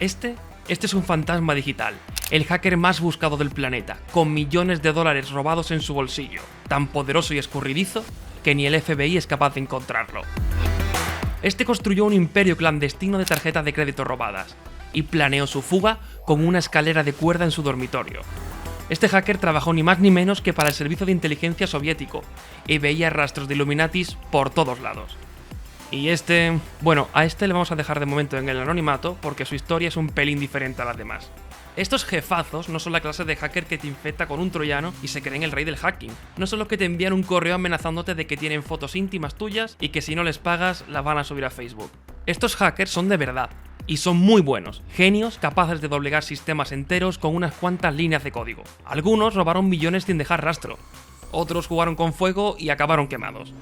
Este es un fantasma digital, el hacker más buscado del planeta, con millones de dólares robados en su bolsillo, tan poderoso y escurridizo que ni el FBI es capaz de encontrarlo. Este construyó un imperio clandestino de tarjetas de crédito robadas y planeó su fuga con una escalera de cuerda en su dormitorio. Este hacker trabajó ni más ni menos que para el servicio de inteligencia soviético y veía rastros de Illuminatis por todos lados. Y bueno, a este le vamos a dejar de momento en el anonimato porque su historia es un pelín diferente a las demás. Estos jefazos no son la clase de hacker que te infecta con un troyano y se creen el rey del hacking. No son los que te envían un correo amenazándote de que tienen fotos íntimas tuyas y que si no les pagas las van a subir a Facebook. Estos hackers son de verdad y son muy buenos, genios capaces de doblegar sistemas enteros con unas cuantas líneas de código. Algunos robaron millones sin dejar rastro, otros jugaron con fuego y acabaron quemados.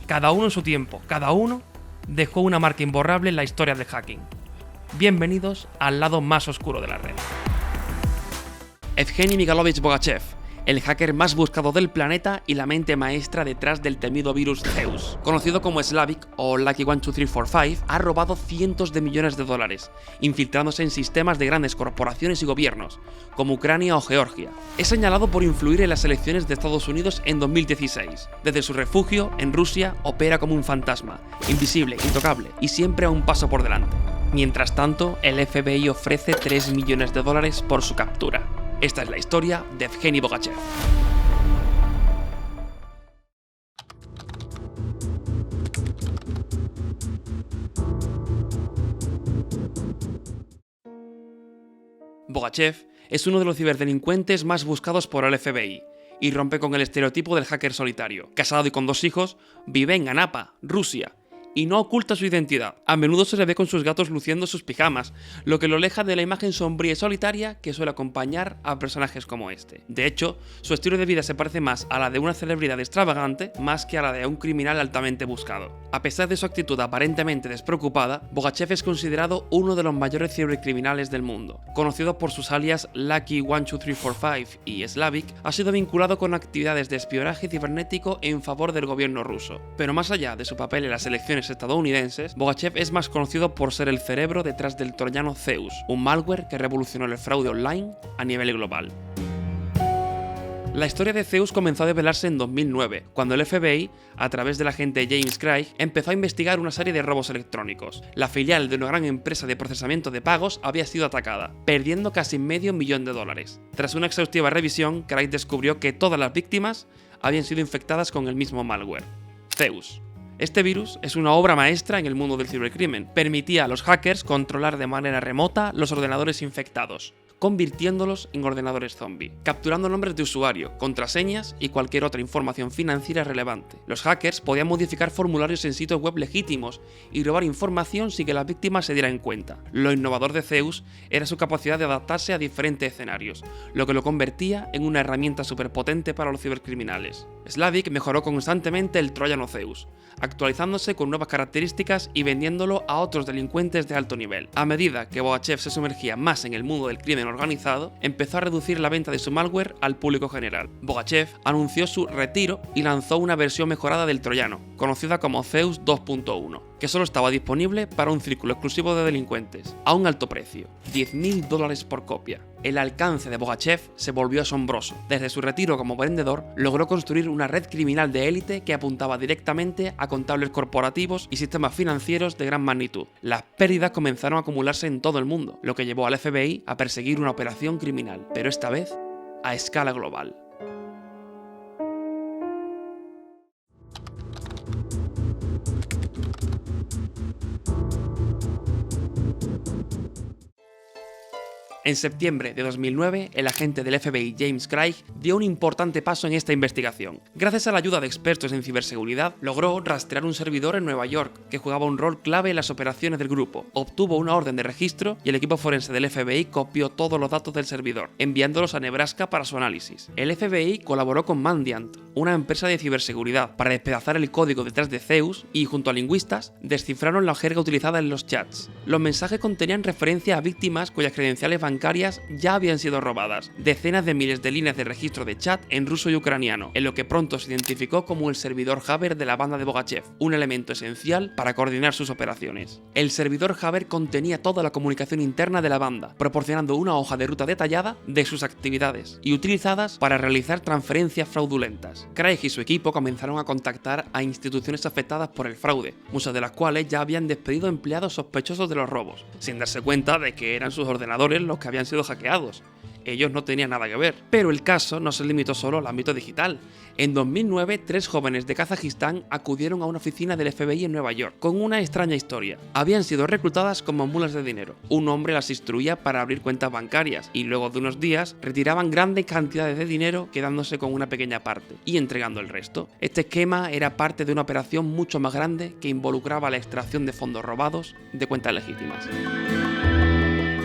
Cada uno en su tiempo, cada uno dejó una marca imborrable en la historia del hacking. Bienvenidos al lado más oscuro de la red. Evgeny Mikhailovich Bogachev, el hacker más buscado del planeta y la mente maestra detrás del temido virus Zeus. Conocido como Slavik o Lucky 12345, ha robado cientos de millones de dólares, infiltrándose en sistemas de grandes corporaciones y gobiernos, como Ucrania o Georgia. Es señalado por influir en las elecciones de Estados Unidos en 2016. Desde su refugio, en Rusia, opera como un fantasma, invisible, intocable y siempre a un paso por delante. Mientras tanto, el FBI ofrece 3 millones de dólares por su captura. Esta es la historia de Evgeny Bogachev. Bogachev es uno de los ciberdelincuentes más buscados por el FBI y rompe con el estereotipo del hacker solitario. Casado y con 2 hijos, vive en Anapa, Rusia, y no oculta su identidad. A menudo se le ve con sus gatos luciendo sus pijamas, lo que lo aleja de la imagen sombría y solitaria que suele acompañar a personajes como este. De hecho, su estilo de vida se parece más a la de una celebridad extravagante más que a la de un criminal altamente buscado. A pesar de su actitud aparentemente despreocupada, Bogachev es considerado uno de los mayores cibercriminales del mundo. Conocido por sus alias Lucky 12345 y Slavik, ha sido vinculado con actividades de espionaje cibernético en favor del gobierno ruso. Pero más allá de su papel en las elecciones estadounidenses, Bogachev es más conocido por ser el cerebro detrás del troyano Zeus, un malware que revolucionó el fraude online a nivel global. La historia de Zeus comenzó a develarse en 2009, cuando el FBI, a través del agente James Craig, empezó a investigar una serie de robos electrónicos. La filial de una gran empresa de procesamiento de pagos había sido atacada, perdiendo casi $500 000. Tras una exhaustiva revisión, Craig descubrió que todas las víctimas habían sido infectadas con el mismo malware, Zeus. Este virus es una obra maestra en el mundo del cibercrimen. Permitía a los hackers controlar de manera remota los ordenadores infectados, convirtiéndolos en ordenadores zombie, capturando nombres de usuario, contraseñas y cualquier otra información financiera relevante. Los hackers podían modificar formularios en sitios web legítimos y robar información sin que las víctimas se dieran cuenta. Lo innovador de Zeus era su capacidad de adaptarse a diferentes escenarios, lo que lo convertía en una herramienta superpotente para los cibercriminales. Slavik mejoró constantemente el troyano Zeus, actualizándose con nuevas características y vendiéndolo a otros delincuentes de alto nivel. A medida que Bogachev se sumergía más en el mundo del crimen organizado, empezó a reducir la venta de su malware al público general. Bogachev anunció su retiro y lanzó una versión mejorada del troyano, conocida como Zeus 2.1, que solo estaba disponible para un círculo exclusivo de delincuentes, a un alto precio, $10.000 por copia. El alcance de Bogachev se volvió asombroso. Desde su retiro como vendedor, logró construir una red criminal de élite que apuntaba directamente a contables corporativos y sistemas financieros de gran magnitud. Las pérdidas comenzaron a acumularse en todo el mundo, lo que llevó al FBI a perseguir una operación criminal, pero esta vez a escala global. En septiembre de 2009, el agente del FBI James Craig dio un importante paso en esta investigación. Gracias a la ayuda de expertos en ciberseguridad, logró rastrear un servidor en Nueva York que jugaba un rol clave en las operaciones del grupo. Obtuvo una orden de registro y el equipo forense del FBI copió todos los datos del servidor, enviándolos a Nebraska para su análisis. El FBI colaboró con Mandiant, una empresa de ciberseguridad, para despedazar el código detrás de Zeus y, junto a lingüistas, descifraron la jerga utilizada en los chats. Los mensajes contenían referencia a víctimas cuyas credenciales bancarias bancarias ya habían sido robadas, decenas de miles de líneas de registro de chat en ruso y ucraniano, en lo que pronto se identificó como el servidor Haber de la banda de Bogachev, un elemento esencial para coordinar sus operaciones. El servidor Haber contenía toda la comunicación interna de la banda, proporcionando una hoja de ruta detallada de sus actividades y utilizadas para realizar transferencias fraudulentas. Craig y su equipo comenzaron a contactar a instituciones afectadas por el fraude, muchas de las cuales ya habían despedido empleados sospechosos de los robos, sin darse cuenta de que eran sus ordenadores los que habían sido hackeados. Ellos no tenían nada que ver. Pero el caso no se limitó solo al ámbito digital. En 2009, 3 jóvenes de Kazajistán acudieron a una oficina del FBI en Nueva York, con una extraña historia. Habían sido reclutadas como mulas de dinero. Un hombre las instruía para abrir cuentas bancarias, y luego de unos días retiraban grandes cantidades de dinero, quedándose con una pequeña parte, y entregando el resto. Este esquema era parte de una operación mucho más grande que involucraba la extracción de fondos robados de cuentas legítimas.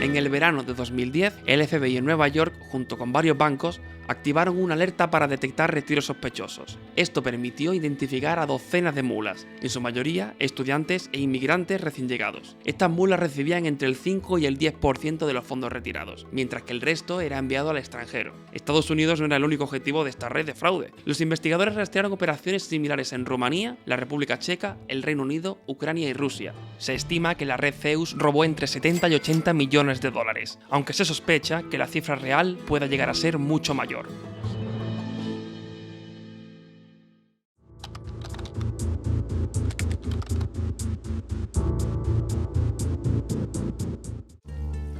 En el verano de 2010, el FBI en Nueva York, junto con varios bancos, activaron una alerta para detectar retiros sospechosos. Esto permitió identificar a docenas de mulas, en su mayoría estudiantes e inmigrantes recién llegados. Estas mulas recibían entre el 5 y el 10% de los fondos retirados, mientras que el resto era enviado al extranjero. Estados Unidos no era el único objetivo de esta red de fraude. Los investigadores rastrearon operaciones similares en Rumanía, la República Checa, el Reino Unido, Ucrania y Rusia. Se estima que la red Zeus robó entre 70 y 80 millones de dólares, aunque se sospecha que la cifra real pueda llegar a ser mucho mayor.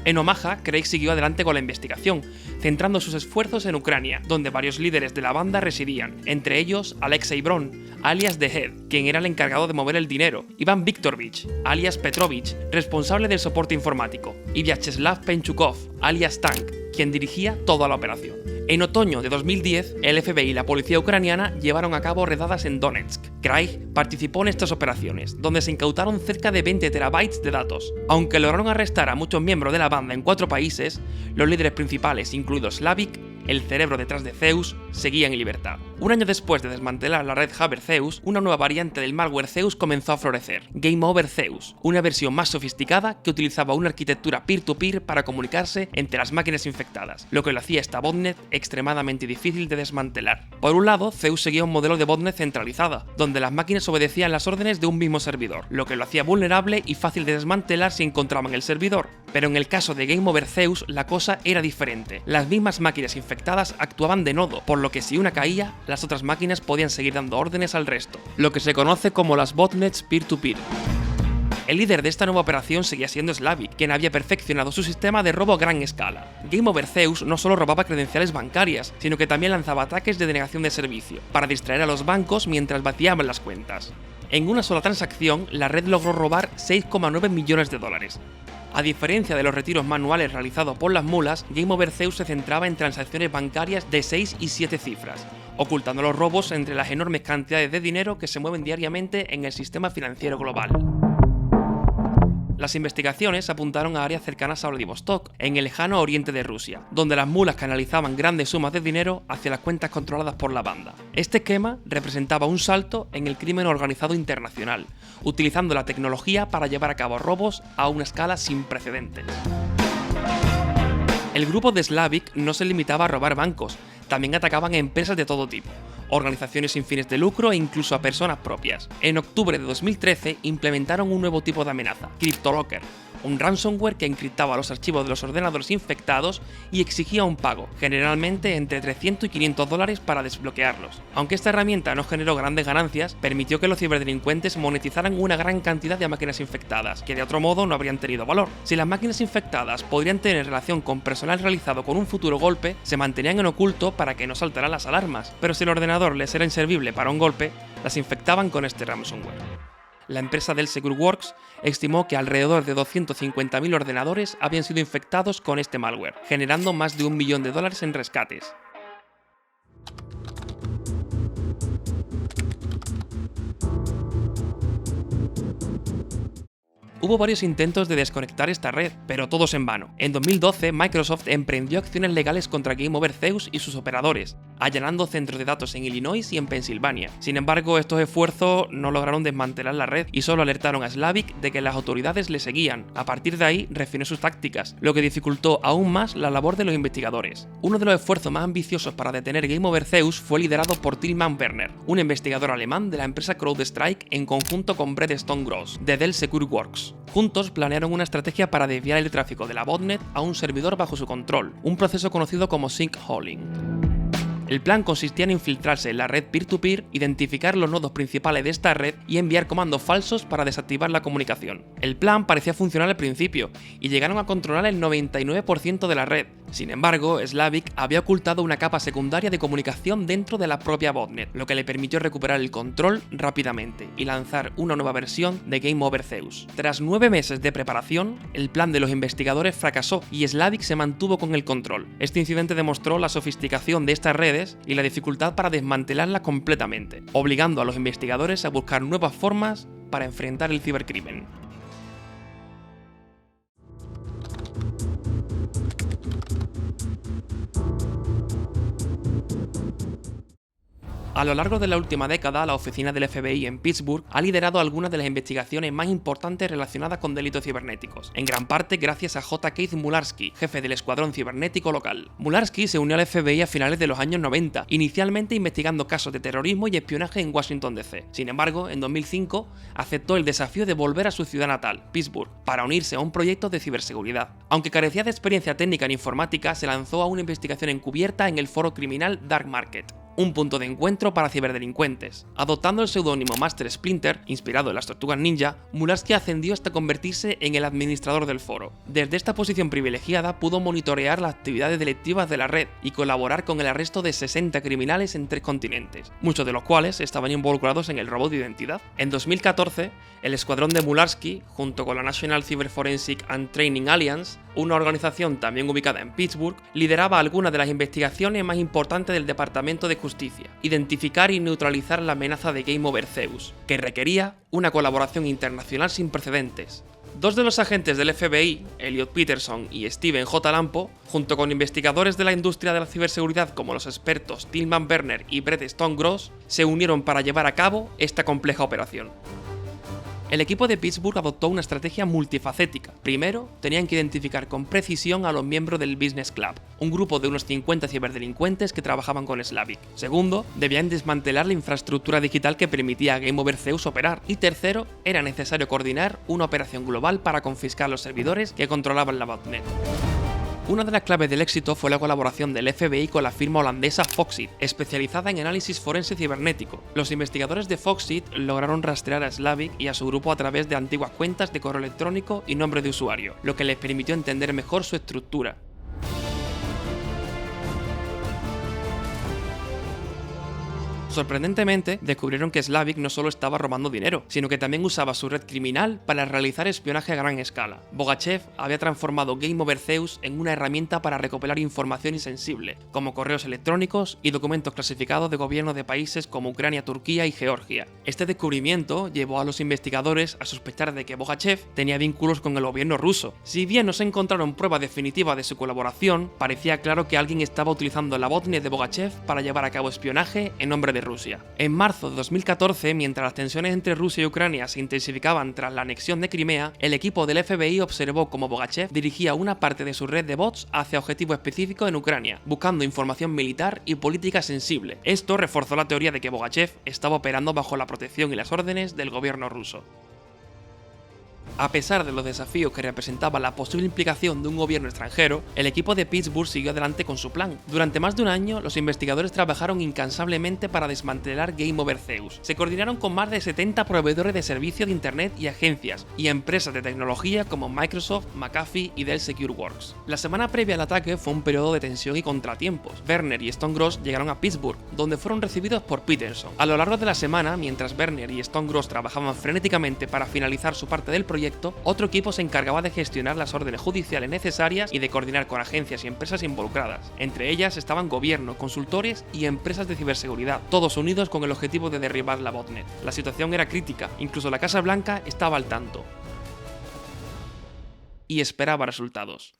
En Omaha, Craig siguió adelante con la investigación, centrando sus esfuerzos en Ucrania, donde varios líderes de la banda residían, entre ellos Alexei Bron, alias The Head, quien era el encargado de mover el dinero, Iván Viktorovich, alias Petrovich, responsable del soporte informático, y Vyacheslav Penchukov, alias Tank, quien dirigía toda la operación. En otoño de 2010, el FBI y la policía ucraniana llevaron a cabo redadas en Donetsk. Craig participó en estas operaciones, donde se incautaron cerca de 20 terabytes de datos. Aunque lograron arrestar a muchos miembros de la banda en 4 países, los líderes principales, incluido Slavik, el cerebro detrás de Zeus, seguían en libertad. Un año después de desmantelar la red Haber Zeus, una nueva variante del malware Zeus comenzó a florecer, Game Over Zeus, una versión más sofisticada que utilizaba una arquitectura peer-to-peer para comunicarse entre las máquinas infectadas, lo que lo hacía esta botnet extremadamente difícil de desmantelar. Por un lado, Zeus seguía un modelo de botnet centralizada, donde las máquinas obedecían las órdenes de un mismo servidor, lo que lo hacía vulnerable y fácil de desmantelar si encontraban el servidor. Pero en el caso de Game Over Zeus, la cosa era diferente. Las mismas máquinas infectadas actuaban de nodo, por lo que si una caía, las otras máquinas podían seguir dando órdenes al resto, lo que se conoce como las botnets peer-to-peer. El líder de esta nueva operación seguía siendo Slavik, quien había perfeccionado su sistema de robo a gran escala. Game Over Zeus no solo robaba credenciales bancarias, sino que también lanzaba ataques de denegación de servicio, para distraer a los bancos mientras vaciaban las cuentas. En una sola transacción, la red logró robar 6,9 millones de dólares. A diferencia de los retiros manuales realizados por las mulas, Game Over Zeus se centraba en transacciones bancarias de 6 y 7 cifras, ocultando los robos entre las enormes cantidades de dinero que se mueven diariamente en el sistema financiero global. Las investigaciones apuntaron a áreas cercanas a Vladivostok, en el lejano oriente de Rusia, donde las mulas canalizaban grandes sumas de dinero hacia las cuentas controladas por la banda. Este esquema representaba un salto en el crimen organizado internacional, utilizando la tecnología para llevar a cabo robos a una escala sin precedentes. El grupo de Slavik no se limitaba a robar bancos, también atacaban a empresas de todo tipo, organizaciones sin fines de lucro e incluso a personas propias. En octubre de 2013 implementaron un nuevo tipo de amenaza, CryptoLocker, un ransomware que encriptaba los archivos de los ordenadores infectados y exigía un pago, generalmente entre 300 y 500 dólares para desbloquearlos. Aunque esta herramienta no generó grandes ganancias, permitió que los ciberdelincuentes monetizaran una gran cantidad de máquinas infectadas, que de otro modo no habrían tenido valor. Si las máquinas infectadas podrían tener relación con personal realizado con un futuro golpe, se mantenían en oculto para que no saltaran las alarmas, pero si el ordenador les era inservible para un golpe, las infectaban con este ransomware. La empresa Dell SecureWorks estimó que alrededor de 250.000 ordenadores habían sido infectados con este malware, generando más de $1 millón en rescates. Hubo varios intentos de desconectar esta red, pero todos en vano. En 2012, Microsoft emprendió acciones legales contra Game Over Zeus y sus operadores, allanando centros de datos en Illinois y en Pensilvania. Sin embargo, estos esfuerzos no lograron desmantelar la red y solo alertaron a Slavic de que las autoridades le seguían. A partir de ahí, refinó sus tácticas, lo que dificultó aún más la labor de los investigadores. Uno de los esfuerzos más ambiciosos para detener Game Over Zeus fue liderado por Tilman Werner, un investigador alemán de la empresa CrowdStrike en conjunto con Brett Stonegross, de Dell Secure Works. Juntos planearon una estrategia para desviar el tráfico de la botnet a un servidor bajo su control, un proceso conocido como sinkholing. El plan consistía en infiltrarse en la red peer-to-peer, identificar los nodos principales de esta red y enviar comandos falsos para desactivar la comunicación. El plan parecía funcionar al principio y llegaron a controlar el 99% de la red. Sin embargo, Slavic había ocultado una capa secundaria de comunicación dentro de la propia botnet, lo que le permitió recuperar el control rápidamente y lanzar una nueva versión de Game Over Zeus. Tras 9 meses de preparación, el plan de los investigadores fracasó y Slavic se mantuvo con el control. Este incidente demostró la sofisticación de estas redes y la dificultad para desmantelarlas completamente, obligando a los investigadores a buscar nuevas formas para enfrentar el cibercrimen. A lo largo de la última década, la oficina del FBI en Pittsburgh ha liderado algunas de las investigaciones más importantes relacionadas con delitos cibernéticos, en gran parte gracias a J. Keith Mularski, jefe del escuadrón cibernético local. Mularski se unió al FBI a finales de los años 90, inicialmente investigando casos de terrorismo y espionaje en Washington DC. Sin embargo, en 2005 aceptó el desafío de volver a su ciudad natal, Pittsburgh, para unirse a un proyecto de ciberseguridad. Aunque carecía de experiencia técnica en informática, se lanzó a una investigación encubierta en el foro criminal Dark Market, un punto de encuentro para ciberdelincuentes. Adoptando el seudónimo Master Splinter, inspirado en las Tortugas Ninja, Mularski ascendió hasta convertirse en el administrador del foro. Desde esta posición privilegiada pudo monitorear las actividades delictivas de la red y colaborar con el arresto de 60 criminales en 3 continentes, muchos de los cuales estaban involucrados en el robo de identidad. En 2014, el escuadrón de Mularski, junto con la National Cyber Forensic and Training Alliance, una organización también ubicada en Pittsburgh, lideraba algunas de las investigaciones más importantes del Departamento de Justicia: identificar y neutralizar la amenaza de Game Over Zeus, que requería una colaboración internacional sin precedentes. Dos de los agentes del FBI, Elliot Peterson y Steven J. Lampo, junto con investigadores de la industria de la ciberseguridad como los expertos Tilman Werner y Brett Stonegross, se unieron para llevar a cabo esta compleja operación. El equipo de Pittsburgh adoptó una estrategia multifacética. Primero, tenían que identificar con precisión a los miembros del Business Club, un grupo de unos 50 ciberdelincuentes que trabajaban con Slavic. Segundo, debían desmantelar la infraestructura digital que permitía a Game Over Zeus operar. Y tercero, era necesario coordinar una operación global para confiscar los servidores que controlaban la botnet. Una de las claves del éxito fue la colaboración del FBI con la firma holandesa Foxit, especializada en análisis forense cibernético. Los investigadores de Foxit lograron rastrear a Slavic y a su grupo a través de antiguas cuentas de correo electrónico y nombre de usuario, lo que les permitió entender mejor su estructura. Sorprendentemente, descubrieron que Slavic no solo estaba robando dinero, sino que también usaba su red criminal para realizar espionaje a gran escala. Bogachev había transformado Game Over Zeus en una herramienta para recopilar información insensible, como correos electrónicos y documentos clasificados de gobiernos de países como Ucrania, Turquía y Georgia. Este descubrimiento llevó a los investigadores a sospechar de que Bogachev tenía vínculos con el gobierno ruso. Si bien no se encontraron pruebas definitivas de su colaboración, parecía claro que alguien estaba utilizando la botnet de Bogachev para llevar a cabo espionaje en nombre de Rusia. En marzo de 2014, mientras las tensiones entre Rusia y Ucrania se intensificaban tras la anexión de Crimea, el equipo del FBI observó cómo Bogachev dirigía una parte de su red de bots hacia objetivos específicos en Ucrania, buscando información militar y política sensible. Esto reforzó la teoría de que Bogachev estaba operando bajo la protección y las órdenes del gobierno ruso. A pesar de los desafíos que representaba la posible implicación de un gobierno extranjero, el equipo de Pittsburgh siguió adelante con su plan. Durante más de un año, los investigadores trabajaron incansablemente para desmantelar Game Over Zeus. Se coordinaron con más de 70 proveedores de servicios de internet y agencias, y empresas de tecnología como Microsoft, McAfee y Dell Secure Works. La semana previa al ataque fue un periodo de tensión y contratiempos. Werner y Stonegross llegaron a Pittsburgh, donde fueron recibidos por Peterson. A lo largo de la semana, mientras Werner y Stonegross trabajaban frenéticamente para finalizar su parte del proyecto, otro equipo se encargaba de gestionar las órdenes judiciales necesarias y de coordinar con agencias y empresas involucradas. Entre ellas estaban gobierno, consultores y empresas de ciberseguridad, todos unidos con el objetivo de derribar la botnet. La situación era crítica, incluso la Casa Blanca estaba al tanto. y esperaba resultados.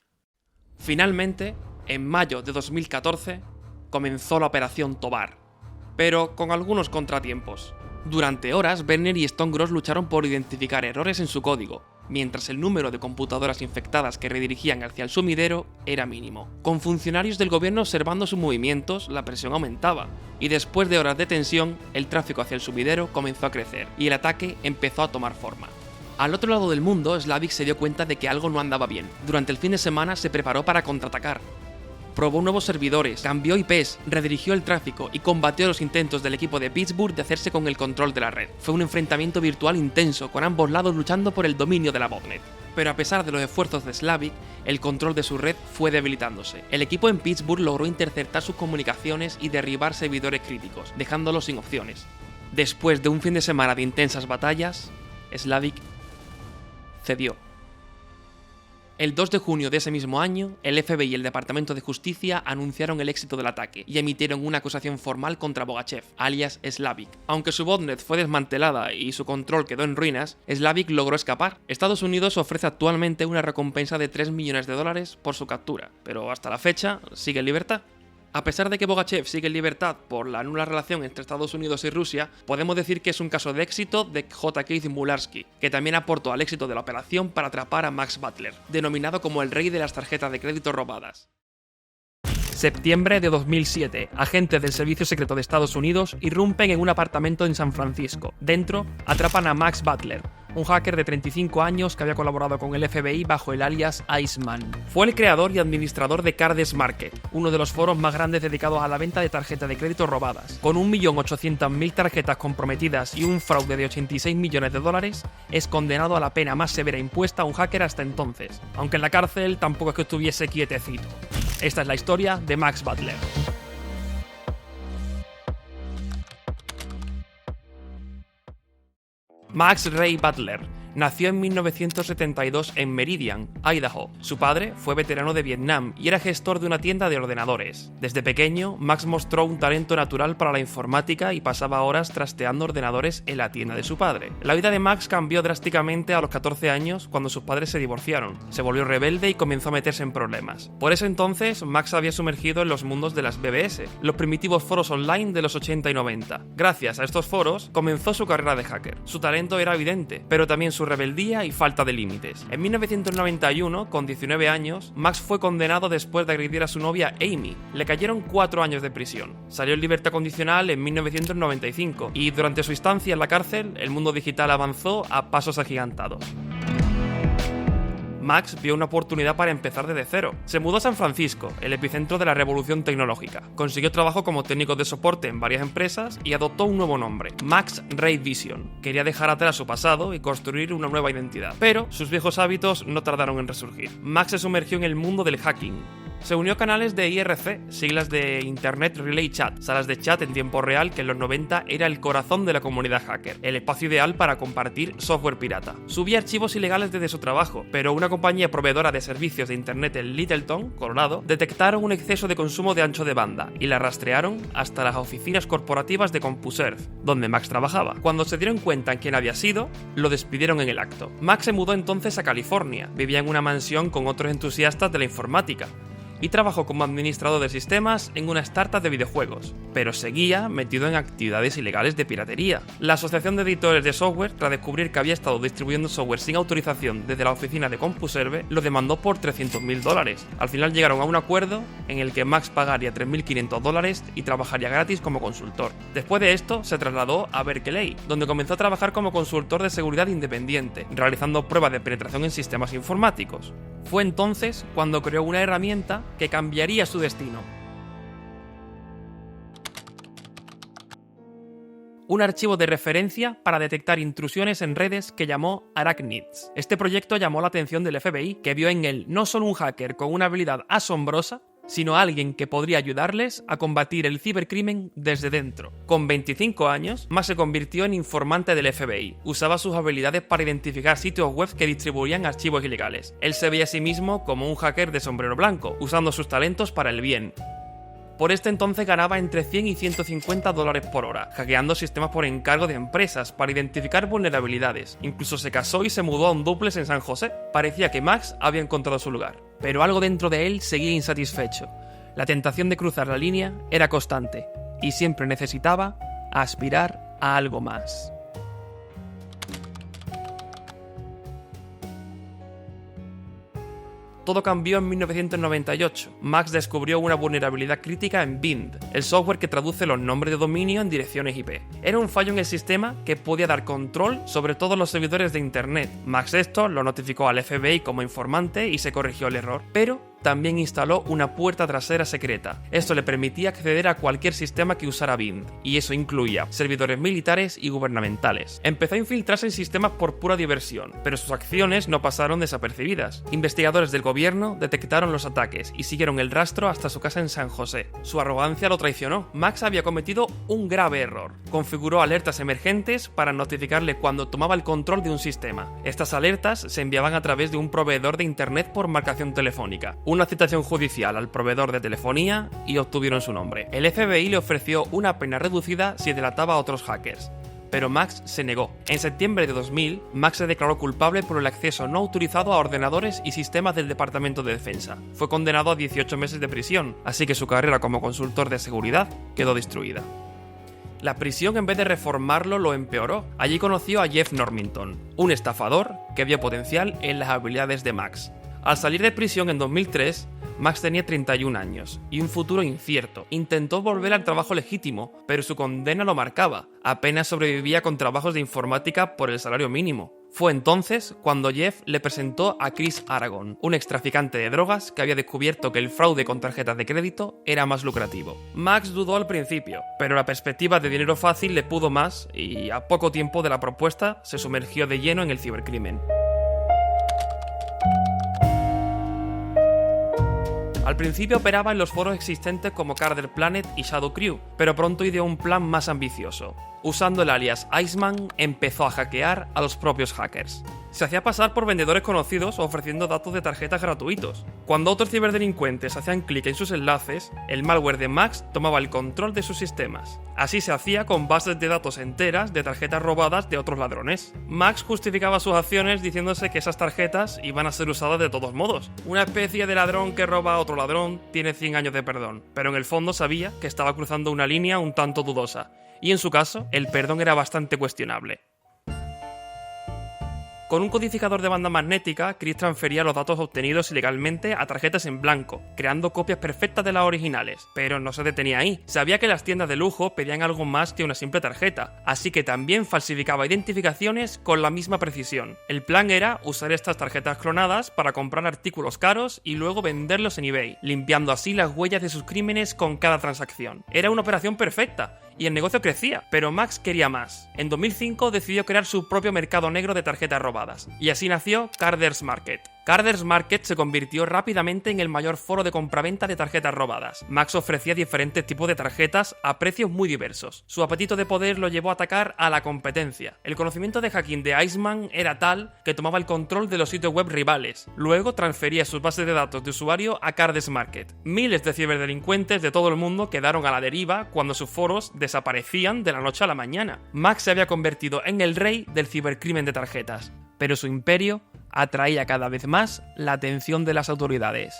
Finalmente, en mayo de 2014, comenzó la Operación Tovar, pero con algunos contratiempos. Durante horas, Werner y Stone Gross lucharon por identificar errores en su código, mientras el número de computadoras infectadas que redirigían hacia el sumidero era mínimo. Con funcionarios del gobierno observando sus movimientos, la presión aumentaba, y después de horas de tensión, el tráfico hacia el sumidero comenzó a crecer, y el ataque empezó a tomar forma. Al otro lado del mundo, Slavik se dio cuenta de que algo no andaba bien. Durante el fin de semana se preparó para contraatacar. Probó nuevos servidores, cambió IPs, redirigió el tráfico y combatió los intentos del equipo de Pittsburgh de hacerse con el control de la red. Fue un enfrentamiento virtual intenso, con ambos lados luchando por el dominio de la botnet. Pero a pesar de los esfuerzos de Slavik, el control de su red fue debilitándose. El equipo en Pittsburgh logró interceptar sus comunicaciones y derribar servidores críticos, dejándolos sin opciones. Después de un fin de semana de intensas batallas, Slavik cedió. El 2 de junio de ese mismo año, el FBI y el Departamento de Justicia anunciaron el éxito del ataque y emitieron una acusación formal contra Bogachev, alias Slavik. Aunque su botnet fue desmantelada y su control quedó en ruinas, Slavik logró escapar. Estados Unidos ofrece actualmente una recompensa de $3 millones por su captura, pero hasta la fecha sigue en libertad. A pesar de que Bogachev sigue en libertad por la nula relación entre Estados Unidos y Rusia, podemos decir que es un caso de éxito de J.K. Zimularsky, que también aportó al éxito de la operación para atrapar a Max Butler, denominado como el rey de las tarjetas de crédito robadas. Septiembre de 2007. Agentes del Servicio Secreto de Estados Unidos irrumpen en un apartamento en San Francisco. Dentro, atrapan a Max Butler, un hacker de 35 años que había colaborado con el FBI bajo el alias Iceman. Fue el creador y administrador de Cardes Market, uno de los foros más grandes dedicados a la venta de tarjetas de crédito robadas. Con 1.800.000 tarjetas comprometidas y un fraude de $86 millones, es condenado a la pena más severa impuesta a un hacker hasta entonces, aunque en la cárcel tampoco es que estuviese quietecito. Esta es la historia de Max Butler. Max Ray Butler nació en 1972 en Meridian, Idaho. Su padre fue veterano de Vietnam y era gestor de una tienda de ordenadores. Desde pequeño, Max mostró un talento natural para la informática y pasaba horas trasteando ordenadores en la tienda de su padre. La vida de Max cambió drásticamente a los 14 años cuando sus padres se divorciaron. Se volvió rebelde y comenzó a meterse en problemas. Por ese entonces, Max había sumergido en los mundos de las BBS, los primitivos foros online de los 80 y 90. Gracias a estos foros, comenzó su carrera de hacker. Su talento era evidente, pero también su rebeldía y falta de límites. En 1991, con 19 años, Max fue condenado después de agredir a su novia Amy. Le cayeron 4 años de prisión. Salió en libertad condicional en 1995 y durante su estancia en la cárcel, el mundo digital avanzó a pasos agigantados. Max vio una oportunidad para empezar desde cero. Se mudó a San Francisco, el epicentro de la revolución tecnológica. Consiguió trabajo como técnico de soporte en varias empresas y adoptó un nuevo nombre, Max Ray Vision. Quería dejar atrás su pasado y construir una nueva identidad, pero sus viejos hábitos no tardaron en resurgir. Max se sumergió en el mundo del hacking. Se unió a canales de IRC, siglas de Internet Relay Chat, salas de chat en tiempo real que en los 90 era el corazón de la comunidad hacker, el espacio ideal para compartir software pirata. Subía archivos ilegales desde su trabajo, pero una compañía proveedora de servicios de Internet en Littleton, Colorado, detectaron un exceso de consumo de ancho de banda y la rastrearon hasta las oficinas corporativas de CompuServe, donde Max trabajaba. Cuando se dieron cuenta en quién había sido, lo despidieron en el acto. Max se mudó entonces a California, vivía en una mansión con otros entusiastas de la informática, y trabajó como administrador de sistemas en una startup de videojuegos, pero seguía metido en actividades ilegales de piratería. La Asociación de Editores de Software, tras descubrir que había estado distribuyendo software sin autorización desde la oficina de CompuServe, lo demandó por $300.000. Al final llegaron a un acuerdo en el que Max pagaría $3.500 y trabajaría gratis como consultor. Después de esto, se trasladó a Berkeley, donde comenzó a trabajar como consultor de seguridad independiente, realizando pruebas de penetración en sistemas informáticos. Fue entonces cuando creó una herramienta que cambiaría su destino. Un archivo de referencia para detectar intrusiones en redes que llamó Arachnids. Este proyecto llamó la atención del FBI, que vio en él no solo un hacker con una habilidad asombrosa, sino alguien que podría ayudarles a combatir el cibercrimen desde dentro. Con 25 años, Max se convirtió en informante del FBI. Usaba sus habilidades para identificar sitios web que distribuían archivos ilegales. Él se veía a sí mismo como un hacker de sombrero blanco, usando sus talentos para el bien. Por este entonces ganaba entre 100 y 150 dólares por hora, hackeando sistemas por encargo de empresas para identificar vulnerabilidades. Incluso se casó y se mudó a un dúplex en San José. Parecía que Max había encontrado su lugar. Pero algo dentro de él seguía insatisfecho. La tentación de cruzar la línea era constante, y siempre necesitaba aspirar a algo más. Todo cambió en 1998. Max descubrió una vulnerabilidad crítica en Bind, el software que traduce los nombres de dominio en direcciones IP. Era un fallo en el sistema que podía dar control sobre todos los servidores de Internet. Max esto lo notificó al FBI como informante y se corrigió el error, pero también instaló una puerta trasera secreta. Esto le permitía acceder a cualquier sistema que usara Bind, y eso incluía servidores militares y gubernamentales. Empezó a infiltrarse en sistemas por pura diversión, pero sus acciones no pasaron desapercibidas. Investigadores del gobierno detectaron los ataques y siguieron el rastro hasta su casa en San José. Su arrogancia lo traicionó. Max había cometido un grave error. Configuró alertas emergentes para notificarle cuando tomaba el control de un sistema. Estas alertas se enviaban a través de un proveedor de internet por marcación telefónica. Una citación judicial al proveedor de telefonía y obtuvieron su nombre. El FBI le ofreció una pena reducida si delataba a otros hackers, pero Max se negó. En septiembre de 2000, Max se declaró culpable por el acceso no autorizado a ordenadores y sistemas del Departamento de Defensa. Fue condenado a 18 meses de prisión, así que su carrera como consultor de seguridad quedó destruida. La prisión, en vez de reformarlo, lo empeoró. Allí conoció a Jeff Normington, un estafador que vio potencial en las habilidades de Max. Al salir de prisión en 2003, Max tenía 31 años y un futuro incierto. Intentó volver al trabajo legítimo, pero su condena lo marcaba. Apenas sobrevivía con trabajos de informática por el salario mínimo. Fue entonces cuando Jeff le presentó a Chris Aragon, un extraficante de drogas que había descubierto que el fraude con tarjetas de crédito era más lucrativo. Max dudó al principio, pero la perspectiva de dinero fácil le pudo más y a poco tiempo de la propuesta se sumergió de lleno en el cibercrimen. Al principio operaba en los foros existentes como Carder Planet y Shadow Crew, pero pronto ideó un plan más ambicioso. Usando el alias Iceman, empezó a hackear a los propios hackers. Se hacía pasar por vendedores conocidos ofreciendo datos de tarjetas gratuitos. Cuando otros ciberdelincuentes hacían clic en sus enlaces, el malware de Max tomaba el control de sus sistemas. Así se hacía con bases de datos enteras de tarjetas robadas de otros ladrones. Max justificaba sus acciones diciéndose que esas tarjetas iban a ser usadas de todos modos. Una especie de ladrón que roba a otro ladrón tiene 100 años de perdón, pero en el fondo sabía que estaba cruzando una línea un tanto dudosa, y en su caso, el perdón era bastante cuestionable. Con un codificador de banda magnética, Chris transfería los datos obtenidos ilegalmente a tarjetas en blanco, creando copias perfectas de las originales. Pero no se detenía ahí. Sabía que las tiendas de lujo pedían algo más que una simple tarjeta, así que también falsificaba identificaciones con la misma precisión. El plan era usar estas tarjetas clonadas para comprar artículos caros y luego venderlos en eBay, limpiando así las huellas de sus crímenes con cada transacción. Era una operación perfecta, y el negocio crecía, pero Max quería más. En 2005 decidió crear su propio mercado negro de tarjetas robadas, y así nació Carder's Market. Carder's Market se convirtió rápidamente en el mayor foro de compraventa de tarjetas robadas. Max ofrecía diferentes tipos de tarjetas a precios muy diversos. Su apetito de poder lo llevó a atacar a la competencia. El conocimiento de hacking de Iceman era tal que tomaba el control de los sitios web rivales. Luego transfería sus bases de datos de usuario a Carder's Market. Miles de ciberdelincuentes de todo el mundo quedaron a la deriva cuando sus foros desaparecían de la noche a la mañana. Max se había convertido en el rey del cibercrimen de tarjetas, pero su imperio atraía cada vez más la atención de las autoridades.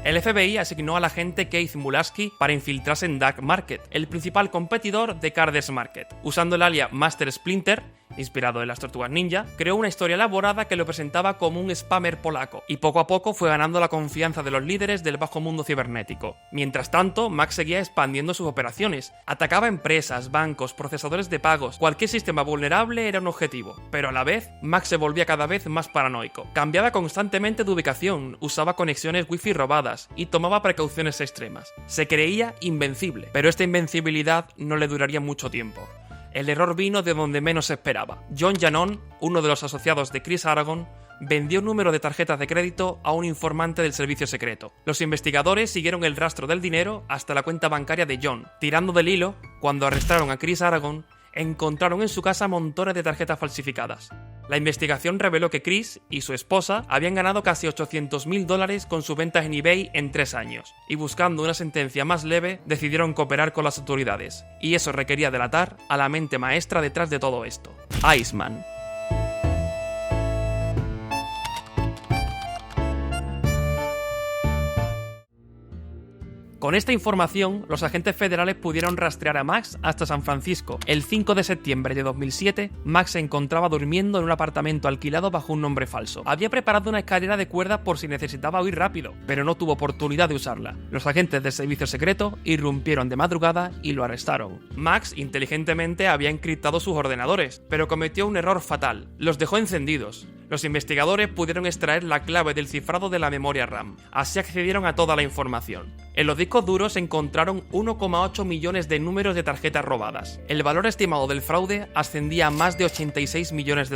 El FBI asignó al agente Keith Mulaski para infiltrarse en Dark Market, el principal competidor de Carder's Market. Usando el alias Master Splinter, inspirado en las Tortugas Ninja, creó una historia elaborada que lo presentaba como un spammer polaco, y poco a poco fue ganando la confianza de los líderes del bajo mundo cibernético. Mientras tanto, Max seguía expandiendo sus operaciones. Atacaba empresas, bancos, procesadores de pagos, cualquier sistema vulnerable era un objetivo, pero a la vez, Max se volvía cada vez más paranoico. Cambiaba constantemente de ubicación, usaba conexiones wifi robadas y tomaba precauciones extremas. Se creía invencible, pero esta invencibilidad no le duraría mucho tiempo. El error vino de donde menos se esperaba. John Yannon, uno de los asociados de Chris Aragon, vendió un número de tarjetas de crédito a un informante del servicio secreto. Los investigadores siguieron el rastro del dinero hasta la cuenta bancaria de John. Tirando del hilo, cuando arrestaron a Chris Aragon, encontraron en su casa montones de tarjetas falsificadas. La investigación reveló que Chris y su esposa habían ganado casi $800.000 con sus ventas en eBay en 3 años, y buscando una sentencia más leve, decidieron cooperar con las autoridades, y eso requería delatar a la mente maestra detrás de todo esto, Iceman. Con esta información, los agentes federales pudieron rastrear a Max hasta San Francisco. El 5 de septiembre de 2007, Max se encontraba durmiendo en un apartamento alquilado bajo un nombre falso. Había preparado una escalera de cuerda por si necesitaba huir rápido, pero no tuvo oportunidad de usarla. Los agentes del servicio secreto irrumpieron de madrugada y lo arrestaron. Max inteligentemente había encriptado sus ordenadores, pero cometió un error fatal. Los dejó encendidos. Los investigadores pudieron extraer la clave del cifrado de la memoria RAM. Así accedieron a toda la información. En los discos duros se encontraron 1,8 millones de números de tarjetas robadas. El valor estimado del fraude ascendía a más de $86 millones.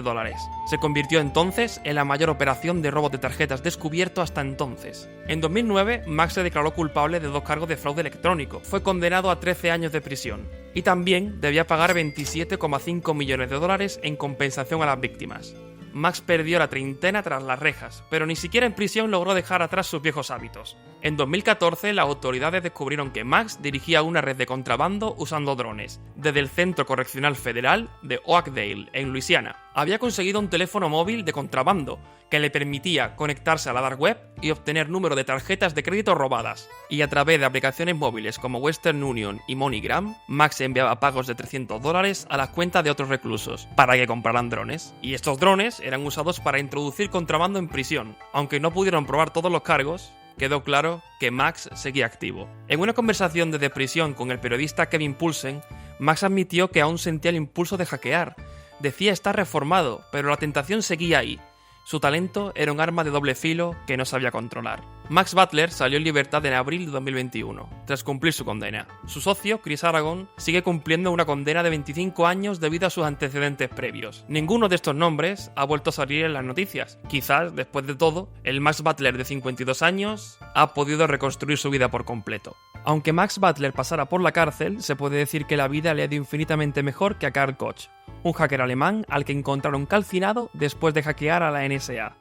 Se convirtió entonces en la mayor operación de robo de tarjetas descubierto hasta entonces. En 2009, Max se declaró culpable de 2 cargos de fraude electrónico. Fue condenado a 13 años de prisión. Y también debía pagar $27,5 millones en compensación a las víctimas. Max perdió la treintena tras las rejas, pero ni siquiera en prisión logró dejar atrás sus viejos hábitos. En 2014, las autoridades descubrieron que Max dirigía una red de contrabando usando drones, desde el Centro Correccional Federal de Oakdale, en Luisiana. Había conseguido un teléfono móvil de contrabando, que le permitía conectarse a la dark web y obtener número de tarjetas de crédito robadas. Y a través de aplicaciones móviles como Western Union y MoneyGram, Max enviaba pagos de $300 a las cuentas de otros reclusos, para que compraran drones. Y estos drones eran usados para introducir contrabando en prisión. Aunque no pudieron probar todos los cargos, quedó claro que Max seguía activo. En una conversación desde prisión con el periodista Kevin Poulsen, Max admitió que aún sentía el impulso de hackear. Decía estar reformado, pero la tentación seguía ahí. Su talento era un arma de doble filo que no sabía controlar. Max Butler salió en libertad en abril de 2021, tras cumplir su condena. Su socio, Chris Aragon, sigue cumpliendo una condena de 25 años debido a sus antecedentes previos. Ninguno de estos nombres ha vuelto a salir en las noticias. Quizás, después de todo, el Max Butler de 52 años ha podido reconstruir su vida por completo. Aunque Max Butler pasara por la cárcel, se puede decir que la vida le ha ido infinitamente mejor que a Karl Koch, un hacker alemán al que encontraron calcinado después de hackear a la NSA.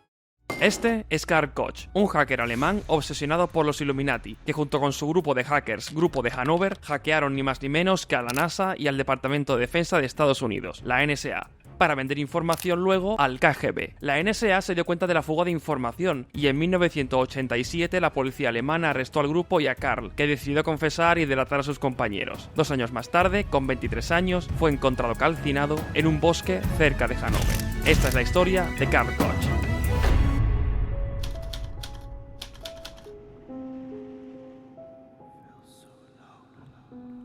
Este es Karl Koch, un hacker alemán obsesionado por los Illuminati, que junto con su grupo de hackers, Grupo de Hannover, hackearon ni más ni menos que a la NASA y al Departamento de Defensa de Estados Unidos, la NSA, para vender información luego al KGB. La NSA se dio cuenta de la fuga de información y en 1987 la policía alemana arrestó al grupo y a Karl, que decidió confesar y delatar a sus compañeros. 2 años más tarde, con 23 años, fue encontrado calcinado en un bosque cerca de Hannover. Esta es la historia de Karl Koch.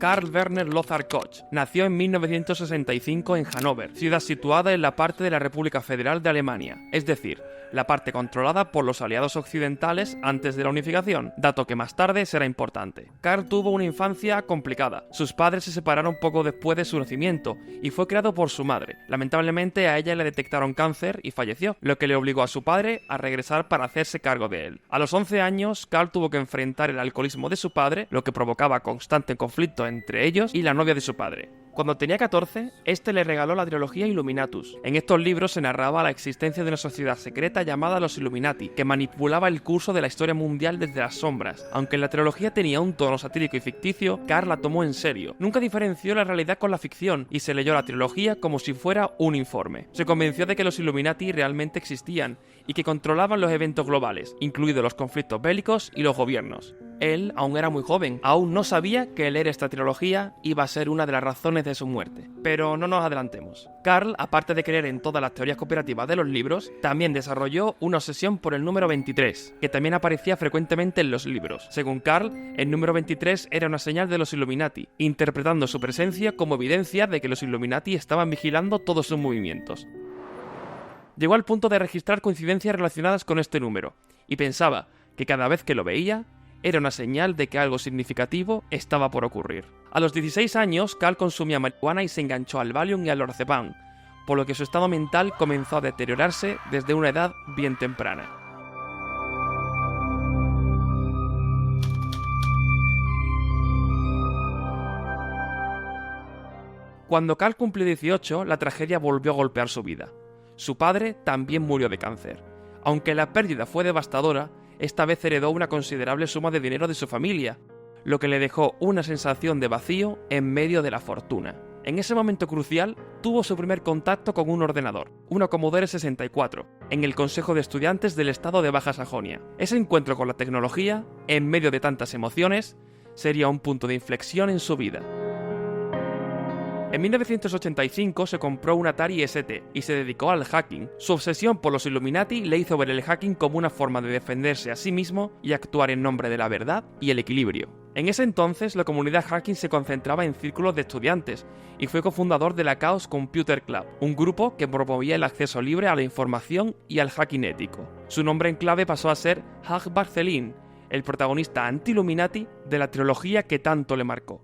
Karl Werner Lothar Koch nació en 1965 en Hannover, ciudad situada en la parte de la República Federal de Alemania, es decir, la parte controlada por los aliados occidentales antes de la unificación, dato que más tarde será importante. Karl tuvo una infancia complicada. Sus padres se separaron poco después de su nacimiento y fue criado por su madre. Lamentablemente a ella le detectaron cáncer y falleció, lo que le obligó a su padre a regresar para hacerse cargo de él. A los 11 años, Karl tuvo que enfrentar el alcoholismo de su padre, lo que provocaba constante conflicto entre ellos y la novia de su padre. Cuando tenía 14, este le regaló la trilogía Illuminatus. En estos libros se narraba la existencia de una sociedad secreta llamada los Illuminati, que manipulaba el curso de la historia mundial desde las sombras. Aunque la trilogía tenía un tono satírico y ficticio, Karl la tomó en serio. Nunca diferenció la realidad con la ficción y se leyó la trilogía como si fuera un informe. Se convenció de que los Illuminati realmente existían y que controlaban los eventos globales, incluidos los conflictos bélicos y los gobiernos. Él aún era muy joven, aún no sabía que leer esta trilogía iba a ser una de las razones de su muerte. Pero no nos adelantemos. Karl, aparte de creer en todas las teorías cooperativas de los libros, también desarrolló una obsesión por el número 23, que también aparecía frecuentemente en los libros. Según Karl, el número 23 era una señal de los Illuminati, interpretando su presencia como evidencia de que los Illuminati estaban vigilando todos sus movimientos. Llegó al punto de registrar coincidencias relacionadas con este número, y pensaba que cada vez que lo veía, era una señal de que algo significativo estaba por ocurrir. A los 16 años, Karl consumía marihuana y se enganchó al Valium y al Lorazepam, por lo que su estado mental comenzó a deteriorarse desde una edad bien temprana. Cuando Carl cumplió 18, la tragedia volvió a golpear su vida. Su padre también murió de cáncer. Aunque la pérdida fue devastadora, esta vez heredó una considerable suma de dinero de su familia, lo que le dejó una sensación de vacío en medio de la fortuna. En ese momento crucial, tuvo su primer contacto con un ordenador, una Commodore 64, en el Consejo de Estudiantes del Estado de Baja Sajonia. Ese encuentro con la tecnología, en medio de tantas emociones, sería un punto de inflexión en su vida. En 1985 se compró un Atari ST y se dedicó al hacking. Su obsesión por los Illuminati le hizo ver el hacking como una forma de defenderse a sí mismo y actuar en nombre de la verdad y el equilibrio. En ese entonces, la comunidad hacking se concentraba en círculos de estudiantes y fue cofundador de la Chaos Computer Club, un grupo que promovía el acceso libre a la información y al hacking ético. Su nombre en clave pasó a ser Hag Barcelin, el protagonista anti-Illuminati de la trilogía que tanto le marcó.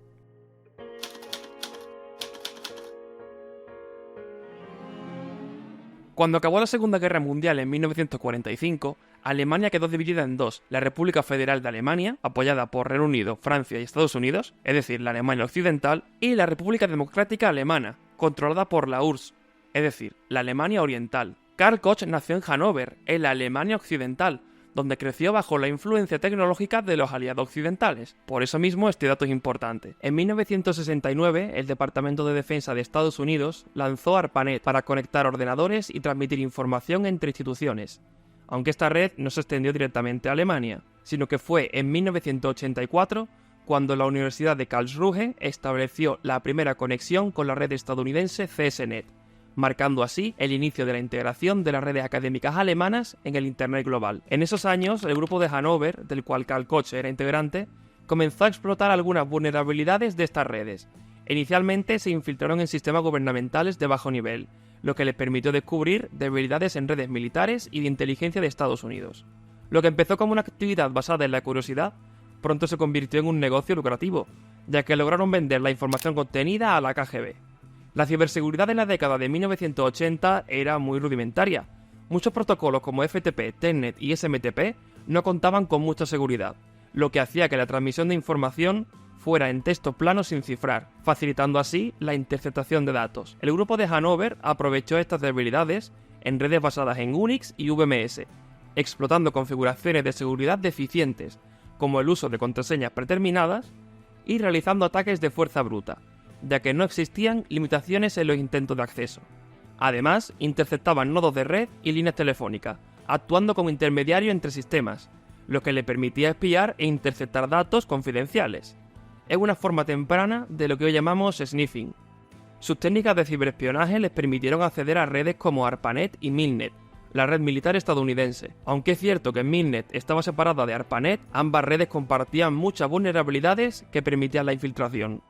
Cuando acabó la Segunda Guerra Mundial en 1945, Alemania quedó dividida en dos: la República Federal de Alemania, apoyada por Reino Unido, Francia y Estados Unidos, es decir, la Alemania Occidental, y la República Democrática Alemana, controlada por la URSS, es decir, la Alemania Oriental. Karl Koch nació en Hannover, en la Alemania Occidental, donde creció bajo la influencia tecnológica de los aliados occidentales. Por eso mismo este dato es importante. En 1969, el Departamento de Defensa de Estados Unidos lanzó ARPANET para conectar ordenadores y transmitir información entre instituciones, aunque esta red no se extendió directamente a Alemania, sino que fue en 1984 cuando la Universidad de Karlsruhe estableció la primera conexión con la red estadounidense CSNet, marcando así el inicio de la integración de las redes académicas alemanas en el Internet global. En esos años, el grupo de Hannover, del cual Karl Koch era integrante, comenzó a explotar algunas vulnerabilidades de estas redes. Inicialmente se infiltraron en sistemas gubernamentales de bajo nivel, lo que les permitió descubrir debilidades en redes militares y de inteligencia de Estados Unidos. Lo que empezó como una actividad basada en la curiosidad, pronto se convirtió en un negocio lucrativo, ya que lograron vender la información contenida a la KGB. La ciberseguridad en la década de 1980 era muy rudimentaria. Muchos protocolos como FTP, Telnet y SMTP no contaban con mucha seguridad, lo que hacía que la transmisión de información fuera en texto plano sin cifrar, facilitando así la interceptación de datos. El grupo de Hannover aprovechó estas debilidades en redes basadas en Unix y VMS, explotando configuraciones de seguridad deficientes, como el uso de contraseñas predeterminadas, y realizando ataques de fuerza bruta, ya que no existían limitaciones en los intentos de acceso. Además, interceptaban nodos de red y líneas telefónicas, actuando como intermediario entre sistemas, lo que le permitía espiar e interceptar datos confidenciales. Es una forma temprana de lo que hoy llamamos sniffing. Sus técnicas de ciberespionaje les permitieron acceder a redes como ARPANET y Milnet, la red militar estadounidense. Aunque es cierto que Milnet estaba separada de ARPANET, ambas redes compartían muchas vulnerabilidades que permitían la infiltración.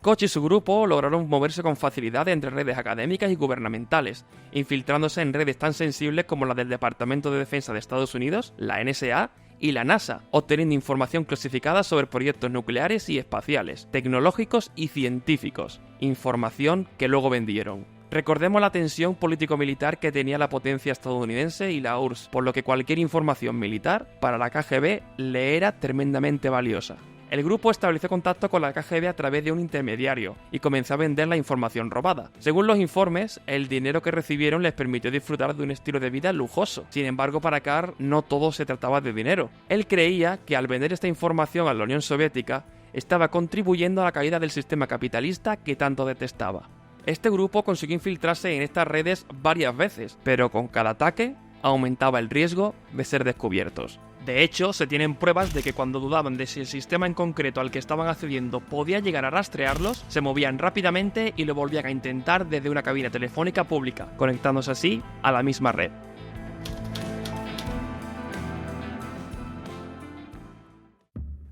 Koch y su grupo lograron moverse con facilidad entre redes académicas y gubernamentales, infiltrándose en redes tan sensibles como la del Departamento de Defensa de Estados Unidos, la NSA y la NASA, obteniendo información clasificada sobre proyectos nucleares y espaciales, tecnológicos y científicos, información que luego vendieron. Recordemos la tensión político-militar que tenía la potencia estadounidense y la URSS, por lo que cualquier información militar para la KGB le era tremendamente valiosa. El grupo estableció contacto con la KGB a través de un intermediario y comenzó a vender la información robada. Según los informes, el dinero que recibieron les permitió disfrutar de un estilo de vida lujoso. Sin embargo, para Karl no todo se trataba de dinero. Él creía que al vender esta información a la Unión Soviética estaba contribuyendo a la caída del sistema capitalista que tanto detestaba. Este grupo consiguió infiltrarse en estas redes varias veces, pero con cada ataque aumentaba el riesgo de ser descubiertos. De hecho, se tienen pruebas de que cuando dudaban de si el sistema en concreto al que estaban accediendo podía llegar a rastrearlos, se movían rápidamente y lo volvían a intentar desde una cabina telefónica pública, conectándose así a la misma red.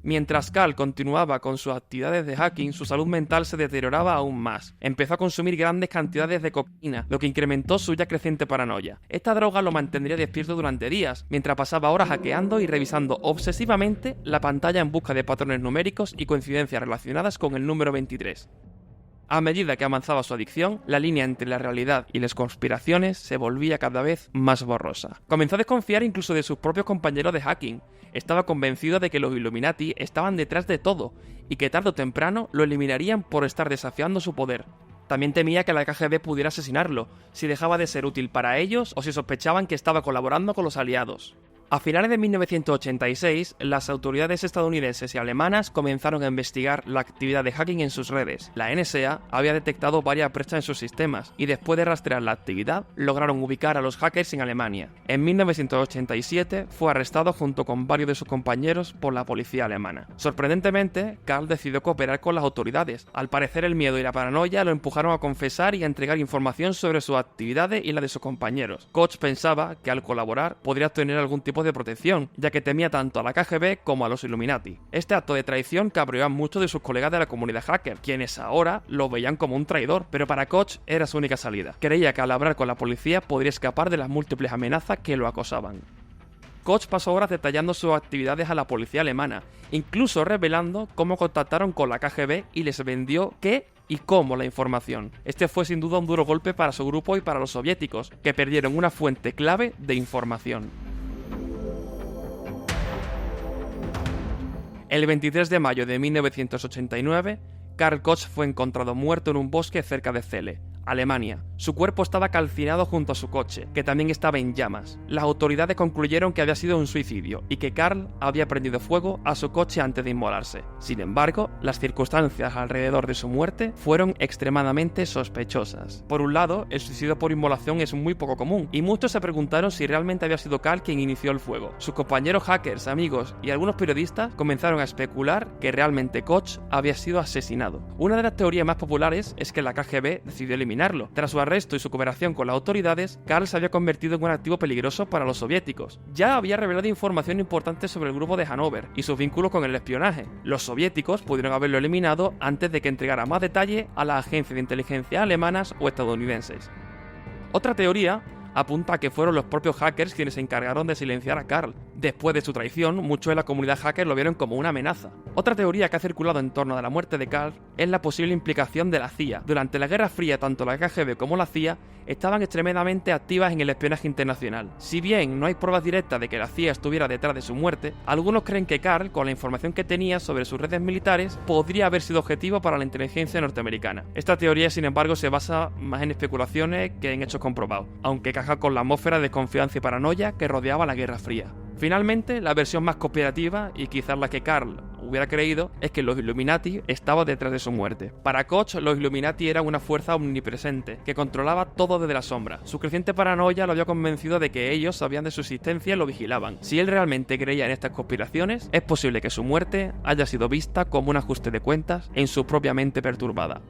Mientras Karl continuaba con sus actividades de hacking, su salud mental se deterioraba aún más. Empezó a consumir grandes cantidades de cocaína, lo que incrementó su ya creciente paranoia. Esta droga lo mantendría despierto durante días, mientras pasaba horas hackeando y revisando obsesivamente la pantalla en busca de patrones numéricos y coincidencias relacionadas con el número 23. A medida que avanzaba su adicción, la línea entre la realidad y las conspiraciones se volvía cada vez más borrosa. Comenzó a desconfiar incluso de sus propios compañeros de hacking. Estaba convencido de que los Illuminati estaban detrás de todo y que tarde o temprano lo eliminarían por estar desafiando su poder. También temía que la KGB pudiera asesinarlo, si dejaba de ser útil para ellos o si sospechaban que estaba colaborando con los aliados. A finales de 1986, las autoridades estadounidenses y alemanas comenzaron a investigar la actividad de hacking en sus redes. La NSA había detectado varias brechas en sus sistemas y después de rastrear la actividad, lograron ubicar a los hackers en Alemania. En 1987 fue arrestado junto con varios de sus compañeros por la policía alemana. Sorprendentemente, Karl decidió cooperar con las autoridades. Al parecer el miedo y la paranoia lo empujaron a confesar y a entregar información sobre sus actividades y la de sus compañeros. Koch pensaba que al colaborar podría obtener algún tipo de protección, ya que temía tanto a la KGB como a los Illuminati. Este acto de traición cabreó a muchos de sus colegas de la comunidad hacker, quienes ahora lo veían como un traidor, pero para Koch era su única salida. Creía que al hablar con la policía podría escapar de las múltiples amenazas que lo acosaban. Koch pasó horas detallando sus actividades a la policía alemana, incluso revelando cómo contactaron con la KGB y les vendió qué y cómo la información. Este fue sin duda un duro golpe para su grupo y para los soviéticos, que perdieron una fuente clave de información. El 23 de mayo de 1989, Karl Koch fue encontrado muerto en un bosque cerca de Celle, Alemania. Su cuerpo estaba calcinado junto a su coche, que también estaba en llamas. Las autoridades concluyeron que había sido un suicidio y que Karl había prendido fuego a su coche antes de inmolarse. Sin embargo, las circunstancias alrededor de su muerte fueron extremadamente sospechosas. Por un lado, el suicidio por inmolación es muy poco común, y muchos se preguntaron si realmente había sido Karl quien inició el fuego. Sus compañeros hackers, amigos y algunos periodistas comenzaron a especular que realmente Koch había sido asesinado. Una de las teorías más populares es que la KGB decidió eliminarlo. Tras su arresto y su cooperación con las autoridades, Karl se había convertido en un activo peligroso para los soviéticos. Ya había revelado información importante sobre el grupo de Hannover y sus vínculos con el espionaje. Los soviéticos pudieron haberlo eliminado antes de que entregara más detalle a las agencias de inteligencia alemanas o estadounidenses. Otra teoría apunta a que fueron los propios hackers quienes se encargaron de silenciar a Karl. Después de su traición, muchos de la comunidad hacker lo vieron como una amenaza. Otra teoría que ha circulado en torno a la muerte de Karl es la posible implicación de la CIA. Durante la Guerra Fría, tanto la KGB como la CIA estaban extremadamente activas en el espionaje internacional. Si bien no hay pruebas directas de que la CIA estuviera detrás de su muerte, algunos creen que Karl, con la información que tenía sobre sus redes militares, podría haber sido objetivo para la inteligencia norteamericana. Esta teoría, sin embargo, se basa más en especulaciones que en hechos comprobados, aunque caja con la atmósfera de desconfianza y paranoia que rodeaba la Guerra Fría. Finalmente, la versión más conspirativa, y quizás la que Karl hubiera creído, es que los Illuminati estaban detrás de su muerte. Para Koch, los Illuminati eran una fuerza omnipresente, que controlaba todo desde la sombra. Su creciente paranoia lo había convencido de que ellos sabían de su existencia y lo vigilaban. Si él realmente creía en estas conspiraciones, es posible que su muerte haya sido vista como un ajuste de cuentas en su propia mente perturbada.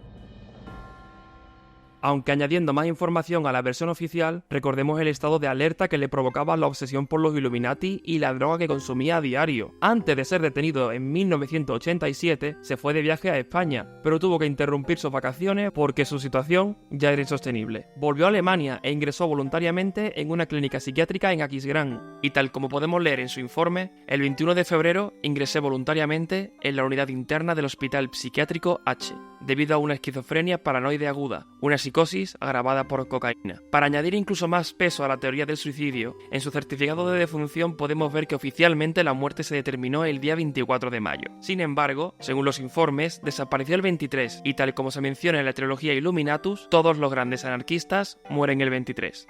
Aunque añadiendo más información a la versión oficial, recordemos el estado de alerta que le provocaba la obsesión por los Illuminati y la droga que consumía a diario. Antes de ser detenido en 1987, se fue de viaje a España, pero tuvo que interrumpir sus vacaciones porque su situación ya era insostenible. Volvió a Alemania e ingresó voluntariamente en una clínica psiquiátrica en Aquisgrán, y tal como podemos leer en su informe, el 21 de febrero ingresé voluntariamente en la unidad interna del Hospital Psiquiátrico H, debido a una esquizofrenia paranoide aguda, una psicosis agravada por cocaína. Para añadir incluso más peso a la teoría del suicidio, en su certificado de defunción podemos ver que oficialmente la muerte se determinó el día 24 de mayo. Sin embargo, según los informes, desapareció el 23, y tal como se menciona en la trilogía Illuminatus, todos los grandes anarquistas mueren el 23.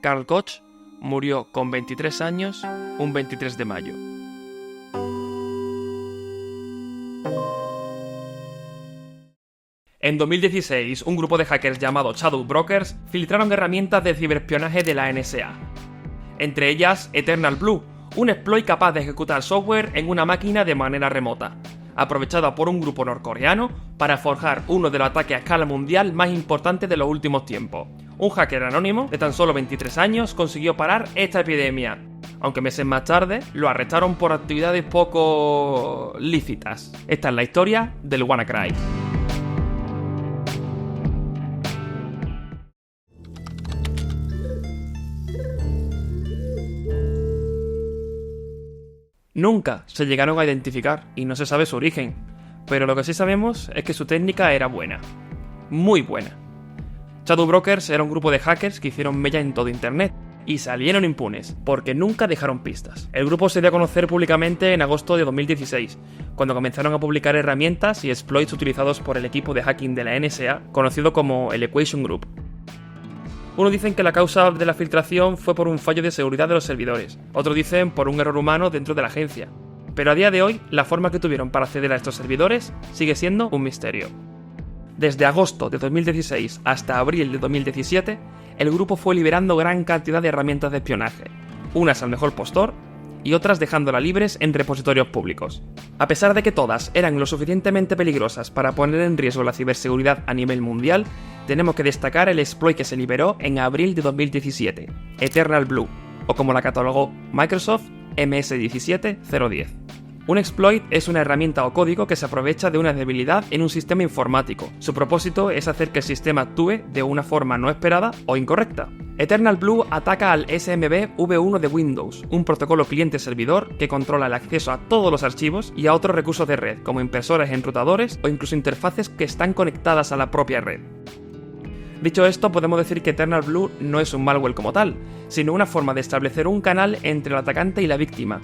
Karl Koch murió con 23 años, un 23 de mayo. En 2016, un grupo de hackers llamado Shadow Brokers filtraron herramientas de ciberespionaje de la NSA. Entre ellas, Eternal Blue, un exploit capaz de ejecutar software en una máquina de manera remota, aprovechada por un grupo norcoreano para forjar uno de los ataques a escala mundial más importantes de los últimos tiempos. Un hacker anónimo de tan solo 23 años consiguió parar esta epidemia, aunque meses más tarde lo arrestaron por actividades poco lícitas. Esta es la historia del WannaCry. Nunca se llegaron a identificar y no se sabe su origen, pero lo que sí sabemos es que su técnica era buena. muy buena. Shadow Brokers era un grupo de hackers que hicieron mella en todo internet y salieron impunes, porque nunca dejaron pistas. El grupo se dio a conocer públicamente en agosto de 2016, cuando comenzaron a publicar herramientas y exploits utilizados por el equipo de hacking de la NSA, conocido como el Equation Group. Unos dicen que la causa de la filtración fue por un fallo de seguridad de los servidores, otros dicen por un error humano dentro de la agencia. Pero a día de hoy, la forma que tuvieron para acceder a estos servidores sigue siendo un misterio. Desde agosto de 2016 hasta abril de 2017, el grupo fue liberando gran cantidad de herramientas de espionaje, unas al mejor postor y otras dejándolas libres en repositorios públicos. A pesar de que todas eran lo suficientemente peligrosas para poner en riesgo la ciberseguridad a nivel mundial, tenemos que destacar el exploit que se liberó en abril de 2017, Eternal Blue, o como la catalogó Microsoft, MS17010. Un exploit es una herramienta o código que se aprovecha de una debilidad en un sistema informático. Su propósito es hacer que el sistema actúe de una forma no esperada o incorrecta. Eternal Blue ataca al SMB V1 de Windows, un protocolo cliente-servidor que controla el acceso a todos los archivos y a otros recursos de red, como impresoras, enrutadores o incluso interfaces que están conectadas a la propia red. Dicho esto, podemos decir que Eternal Blue no es un malware como tal, sino una forma de establecer un canal entre el atacante y la víctima,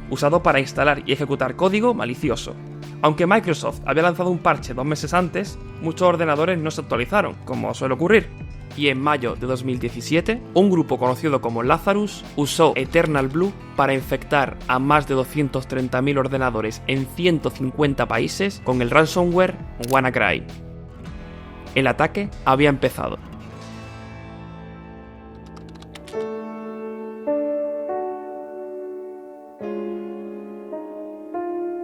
usado para instalar y ejecutar código malicioso. Aunque Microsoft había lanzado un parche 2 meses antes, muchos ordenadores no se actualizaron, como suele ocurrir. Y en mayo de 2017, un grupo conocido como Lazarus usó Eternal Blue para infectar a más de 230.000 ordenadores en 150 países con el ransomware WannaCry. El ataque había empezado.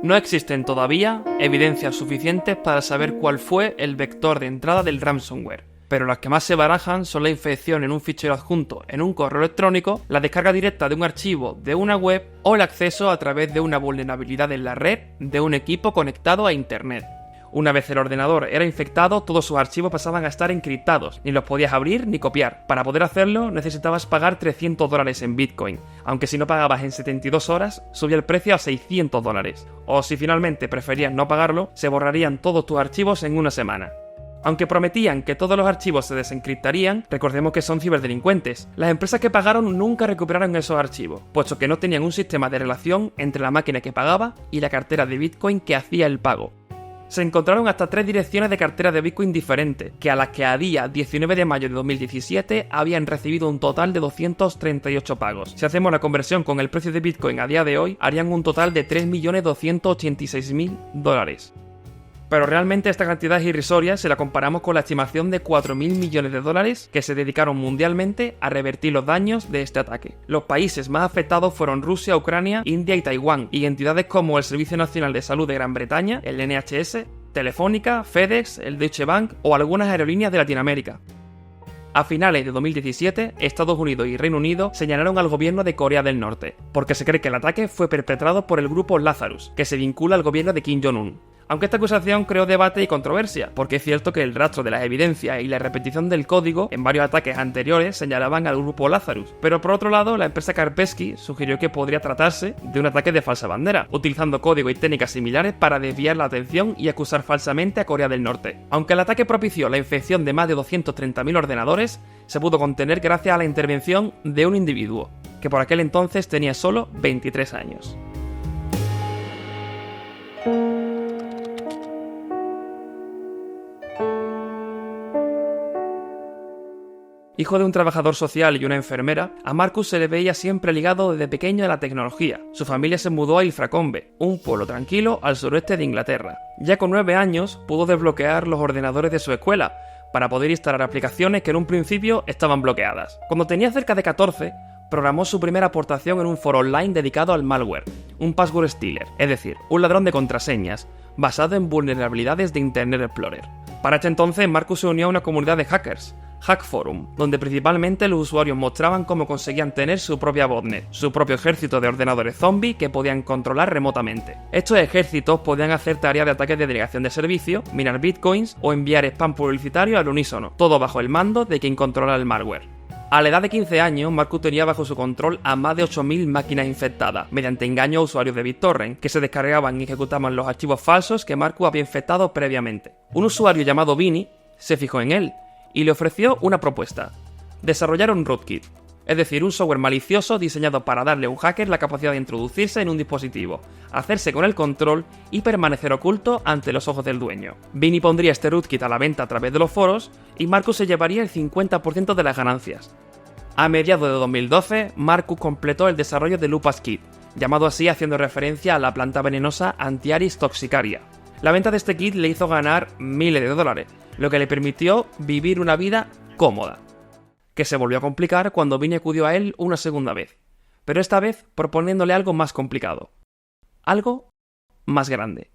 No existen todavía evidencias suficientes para saber cuál fue el vector de entrada del ransomware, pero las que más se barajan son la infección en un fichero adjunto en un correo electrónico, la descarga directa de un archivo de una web o el acceso a través de una vulnerabilidad en la red de un equipo conectado a internet. Una vez el ordenador era infectado, todos sus archivos pasaban a estar encriptados, ni los podías abrir ni copiar. Para poder hacerlo, necesitabas pagar $300 en Bitcoin, aunque si no pagabas en 72 horas, subía el precio a $600. O si finalmente preferías no pagarlo, se borrarían todos tus archivos en una semana. Aunque prometían que todos los archivos se desencriptarían, recordemos que son ciberdelincuentes. Las empresas que pagaron nunca recuperaron esos archivos, puesto que no tenían un sistema de relación entre la máquina que pagaba y la cartera de Bitcoin que hacía el pago. Se encontraron hasta 3 direcciones de cartera de Bitcoin diferentes, que a las que a día 19 de mayo de 2017 habían recibido un total de 238 pagos. Si hacemos la conversión con el precio de Bitcoin a día de hoy, harían un total de $3.286.000. Pero realmente esta cantidad es irrisoria si la comparamos con la estimación de $4.000 millones que se dedicaron mundialmente a revertir los daños de este ataque. Los países más afectados fueron Rusia, Ucrania, India y Taiwán, y entidades como el Servicio Nacional de Salud de Gran Bretaña, el NHS, Telefónica, FedEx, el Deutsche Bank o algunas aerolíneas de Latinoamérica. A finales de 2017, Estados Unidos y Reino Unido señalaron al gobierno de Corea del Norte, porque se cree que el ataque fue perpetrado por el grupo Lazarus, que se vincula al gobierno de Kim Jong-un. Aunque esta acusación creó debate y controversia, porque es cierto que el rastro de las evidencias y la repetición del código en varios ataques anteriores señalaban al grupo Lazarus, pero por otro lado, la empresa Kaspersky sugirió que podría tratarse de un ataque de falsa bandera, utilizando código y técnicas similares para desviar la atención y acusar falsamente a Corea del Norte. Aunque el ataque propició la infección de más de 230.000 ordenadores, se pudo contener gracias a la intervención de un individuo, que por aquel entonces tenía solo 23 años. Hijo de un trabajador social y una enfermera, a Marcus se le veía siempre ligado desde pequeño a la tecnología. Su familia se mudó a Ilfracombe, un pueblo tranquilo al suroeste de Inglaterra. Ya con 9 años pudo desbloquear los ordenadores de su escuela para poder instalar aplicaciones que en un principio estaban bloqueadas. Cuando tenía cerca de 14, programó su primera aportación en un foro online dedicado al malware, un password stealer, es decir, un ladrón de contraseñas, basado en vulnerabilidades de Internet Explorer. Para este entonces, Marcus se unió a una comunidad de hackers, Hack Forum, donde principalmente los usuarios mostraban cómo conseguían tener su propia botnet, su propio ejército de ordenadores zombie que podían controlar remotamente. Estos ejércitos podían hacer tareas de ataques de delegación de servicio, minar bitcoins o enviar spam publicitario al unísono, todo bajo el mando de quien controla el malware. A la edad de 15 años, Marcus tenía bajo su control a más de 8.000 máquinas infectadas, mediante engaño a usuarios de BitTorrent, que se descargaban y ejecutaban los archivos falsos que Marcus había infectado previamente. Un usuario llamado Vinny se fijó en él y le ofreció una propuesta: desarrollar un rootkit, es decir, un software malicioso diseñado para darle a un hacker la capacidad de introducirse en un dispositivo, hacerse con el control y permanecer oculto ante los ojos del dueño. Vinny pondría este rootkit a la venta a través de los foros y Marcus se llevaría el 50% de las ganancias. A mediados de 2012, Marcus completó el desarrollo de Lupas Kit, llamado así haciendo referencia a la planta venenosa Antiaris toxicaria. La venta de este kit le hizo ganar miles de dólares, lo que le permitió vivir una vida cómoda, que se volvió a complicar cuando Vinny acudió a él una segunda vez, pero esta vez proponiéndole algo más complicado, algo más grande.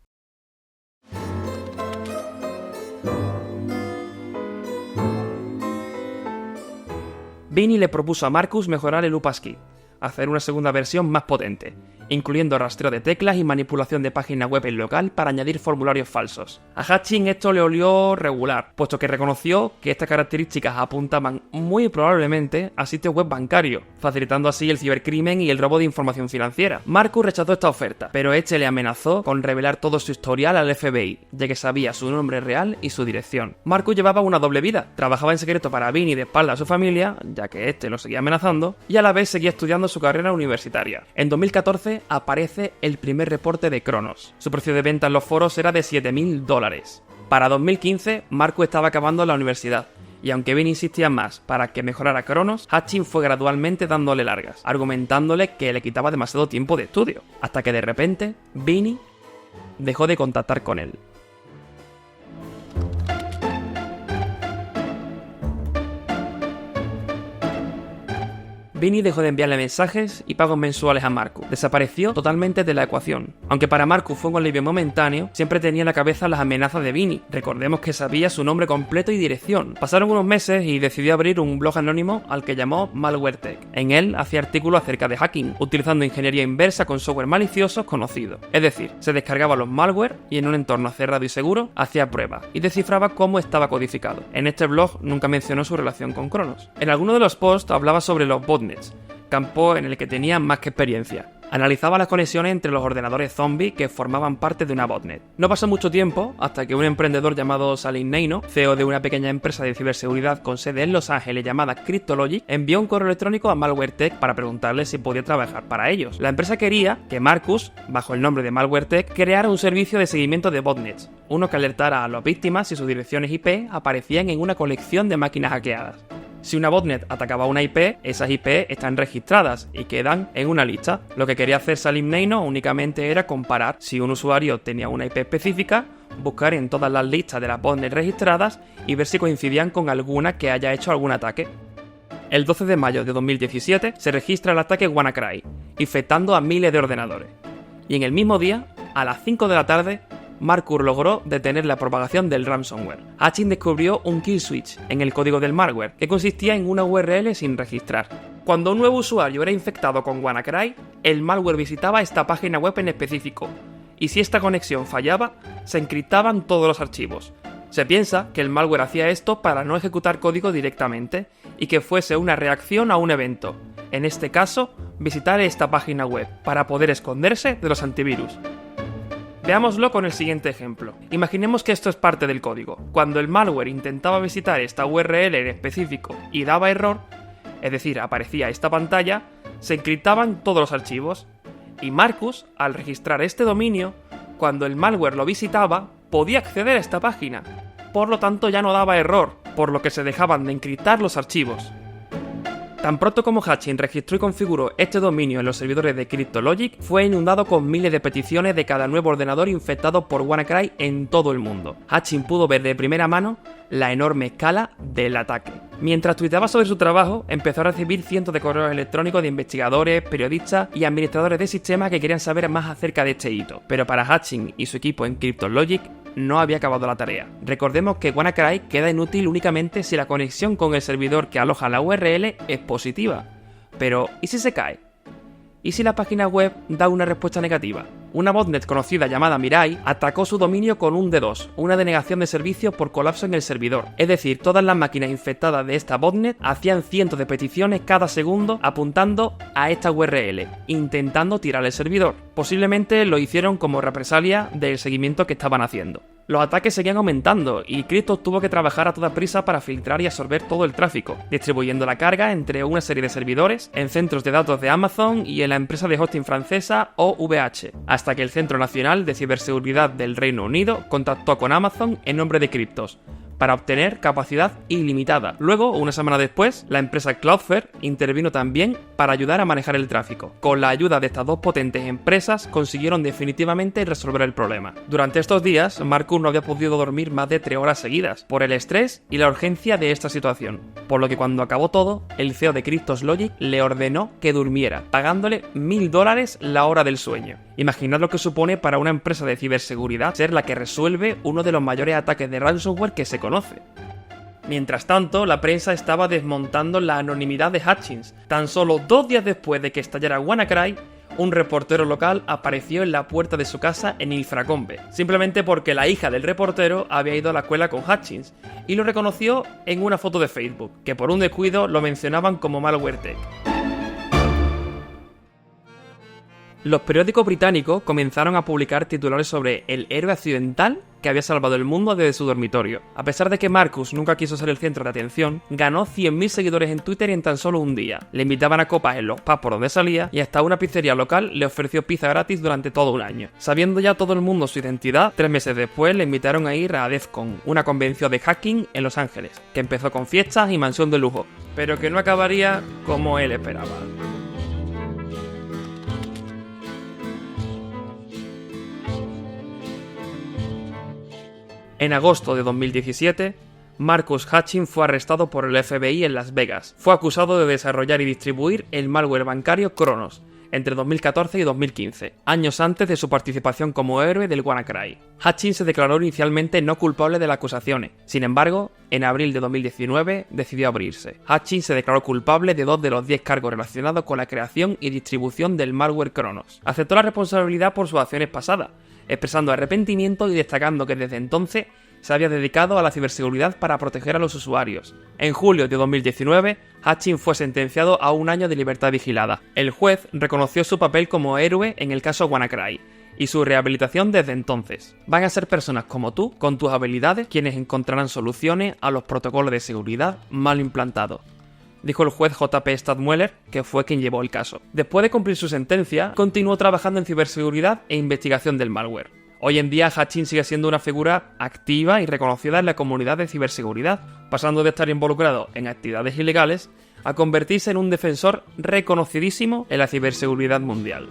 Vinny le propuso a Marcus mejorar el Lupas Kit, hacer una segunda versión más potente, incluyendo rastreo de teclas y manipulación de página web en local para añadir formularios falsos. A Hutchins esto le olió regular, puesto que reconoció que estas características apuntaban muy probablemente a sitios web bancarios, facilitando así el cibercrimen y el robo de información financiera. Marcus rechazó esta oferta, pero este le amenazó con revelar todo su historial al FBI, ya que sabía su nombre real y su dirección. Marcus llevaba una doble vida: trabajaba en secreto para Vinny de espalda a su familia, ya que este lo seguía amenazando, y a la vez seguía estudiando su carrera universitaria. En 2014 aparece el primer reporte de Cronos. Su precio de venta en los foros era de $7.000. Para 2015, Marcus estaba acabando la universidad, y aunque Vinny insistía más para que mejorara Cronos, Hutchins fue gradualmente dándole largas, argumentándole que le quitaba demasiado tiempo de estudio, hasta que de repente, Vinny dejó de contactar con él. Vinny dejó de enviarle mensajes y pagos mensuales a Marcus. Desapareció totalmente de la ecuación. Aunque para Marcus fue un alivio momentáneo, siempre tenía en la cabeza las amenazas de Vinny. Recordemos que sabía su nombre completo y dirección. Pasaron unos meses y decidió abrir un blog anónimo al que llamó MalwareTech. En él hacía artículos acerca de hacking, utilizando ingeniería inversa con software maliciosos conocidos. Es decir, se descargaba los malware y en un entorno cerrado y seguro hacía pruebas y descifraba cómo estaba codificado. En este blog nunca mencionó su relación con Cronos. En alguno de los posts hablaba sobre los botnets, campo en el que tenía más que experiencia. Analizaba las conexiones entre los ordenadores zombies que formaban parte de una botnet. No pasó mucho tiempo hasta que un emprendedor llamado Salim Neino, CEO de una pequeña empresa de ciberseguridad con sede en Los Ángeles llamada Cryptologic, envió un correo electrónico a MalwareTech para preguntarle si podía trabajar para ellos. La empresa quería que Marcus, bajo el nombre de MalwareTech, creara un servicio de seguimiento de botnets, uno que alertara a las víctimas si sus direcciones IP aparecían en una colección de máquinas hackeadas. Si una botnet atacaba una IP, esas IP están registradas y quedan en una lista. Lo que quería hacer Salim Neino únicamente era comparar si un usuario tenía una IP específica, buscar en todas las listas de las botnets registradas y ver si coincidían con alguna que haya hecho algún ataque. El 12 de mayo de 2017 se registra el ataque WannaCry, infectando a miles de ordenadores. Y en el mismo día, a las 5 de la tarde, Marcus logró detener la propagación del ransomware. Hutchins descubrió un kill switch en el código del malware, que consistía en una URL sin registrar. Cuando un nuevo usuario era infectado con WannaCry, el malware visitaba esta página web en específico, y si esta conexión fallaba, se encriptaban todos los archivos. Se piensa que el malware hacía esto para no ejecutar código directamente, y que fuese una reacción a un evento, en este caso, visitar esta página web, para poder esconderse de los antivirus. Veámoslo con el siguiente ejemplo. Imaginemos que esto es parte del código. Cuando el malware intentaba visitar esta URL en específico y daba error, es decir, aparecía esta pantalla, se encriptaban todos los archivos. Y Marcus, al registrar este dominio, cuando el malware lo visitaba, podía acceder a esta página. Por lo tanto, ya no daba error, por lo que se dejaban de encriptar los archivos. Tan pronto como Hutchins registró y configuró este dominio en los servidores de Cryptologic, fue inundado con miles de peticiones de cada nuevo ordenador infectado por WannaCry en todo el mundo. Hutchins pudo ver de primera mano la enorme escala del ataque. Mientras tuiteaba sobre su trabajo, empezó a recibir cientos de correos electrónicos de investigadores, periodistas y administradores de sistemas que querían saber más acerca de este hito. Pero para Hutchins y su equipo en Cryptologic, no había acabado la tarea. Recordemos que WannaCry queda inútil únicamente si la conexión con el servidor que aloja la URL es positiva. Pero, ¿y si se cae? ¿Y si la página web da una respuesta negativa? Una botnet conocida llamada Mirai atacó su dominio con un D2, una denegación de servicio por colapso en el servidor. Es decir, todas las máquinas infectadas de esta botnet hacían cientos de peticiones cada segundo apuntando a esta URL, intentando tirar el servidor. Posiblemente lo hicieron como represalia del seguimiento que estaban haciendo. Los ataques seguían aumentando y Cryptos tuvo que trabajar a toda prisa para filtrar y absorber todo el tráfico, distribuyendo la carga entre una serie de servidores en centros de datos de Amazon y en la empresa de hosting francesa OVH, hasta que el Centro Nacional de Ciberseguridad del Reino Unido contactó con Amazon en nombre de Cryptos para obtener capacidad ilimitada. Luego, una semana después, la empresa Cloudflare intervino también para ayudar a manejar el tráfico. Con la ayuda de estas dos potentes empresas, consiguieron definitivamente resolver el problema. Durante estos días, Marcus no había podido dormir más de 3 horas seguidas, por el estrés y la urgencia de esta situación. Por lo que cuando acabó todo, el CEO de Cryptos Logic le ordenó que durmiera, pagándole $1000 la hora del sueño. Imaginad lo que supone para una empresa de ciberseguridad ser la que resuelve uno de los mayores ataques de ransomware que se conoce. Mientras tanto, la prensa estaba desmontando la anonimidad de Hutchins. Tan solo 2 días después de que estallara WannaCry, un reportero local apareció en la puerta de su casa en Ilfracombe, simplemente porque la hija del reportero había ido a la escuela con Hutchins y lo reconoció en una foto de Facebook, que por un descuido lo mencionaban como malware tech. Los periódicos británicos comenzaron a publicar titulares sobre el héroe accidental que había salvado el mundo desde su dormitorio. A pesar de que Marcus nunca quiso ser el centro de atención, ganó 100.000 seguidores en Twitter en tan solo un día. Le invitaban a copas en los pubs por donde salía y hasta una pizzería local le ofreció pizza gratis durante todo un año. Sabiendo ya todo el mundo su identidad, 3 meses después le invitaron a ir a DEFCON, una convención de hacking en Los Ángeles, que empezó con fiestas y mansión de lujo, pero que no acabaría como él esperaba. En agosto de 2017, Marcus Hutchins fue arrestado por el FBI en Las Vegas. Fue acusado de desarrollar y distribuir el malware bancario Kronos entre 2014 y 2015, años antes de su participación como héroe del WannaCry. Hutchins se declaró inicialmente no culpable de las acusaciones. Sin embargo, en abril de 2019 decidió abrirse. Hutchins se declaró culpable de 2 de los 10 cargos relacionados con la creación y distribución del malware Kronos. Aceptó la responsabilidad por sus acciones pasadas, expresando arrepentimiento y destacando que desde entonces se había dedicado a la ciberseguridad para proteger a los usuarios. En julio de 2019, Hutchins fue sentenciado a 1 año de libertad vigilada. El juez reconoció su papel como héroe en el caso WannaCry y su rehabilitación desde entonces. Van a ser personas como tú, con tus habilidades, quienes encontrarán soluciones a los protocolos de seguridad mal implantados, dijo el juez J.P. Stadtmuller, que fue quien llevó el caso. Después de cumplir su sentencia, continuó trabajando en ciberseguridad e investigación del malware. Hoy en día, Hutchins sigue siendo una figura activa y reconocida en la comunidad de ciberseguridad, pasando de estar involucrado en actividades ilegales a convertirse en un defensor reconocidísimo en la ciberseguridad mundial.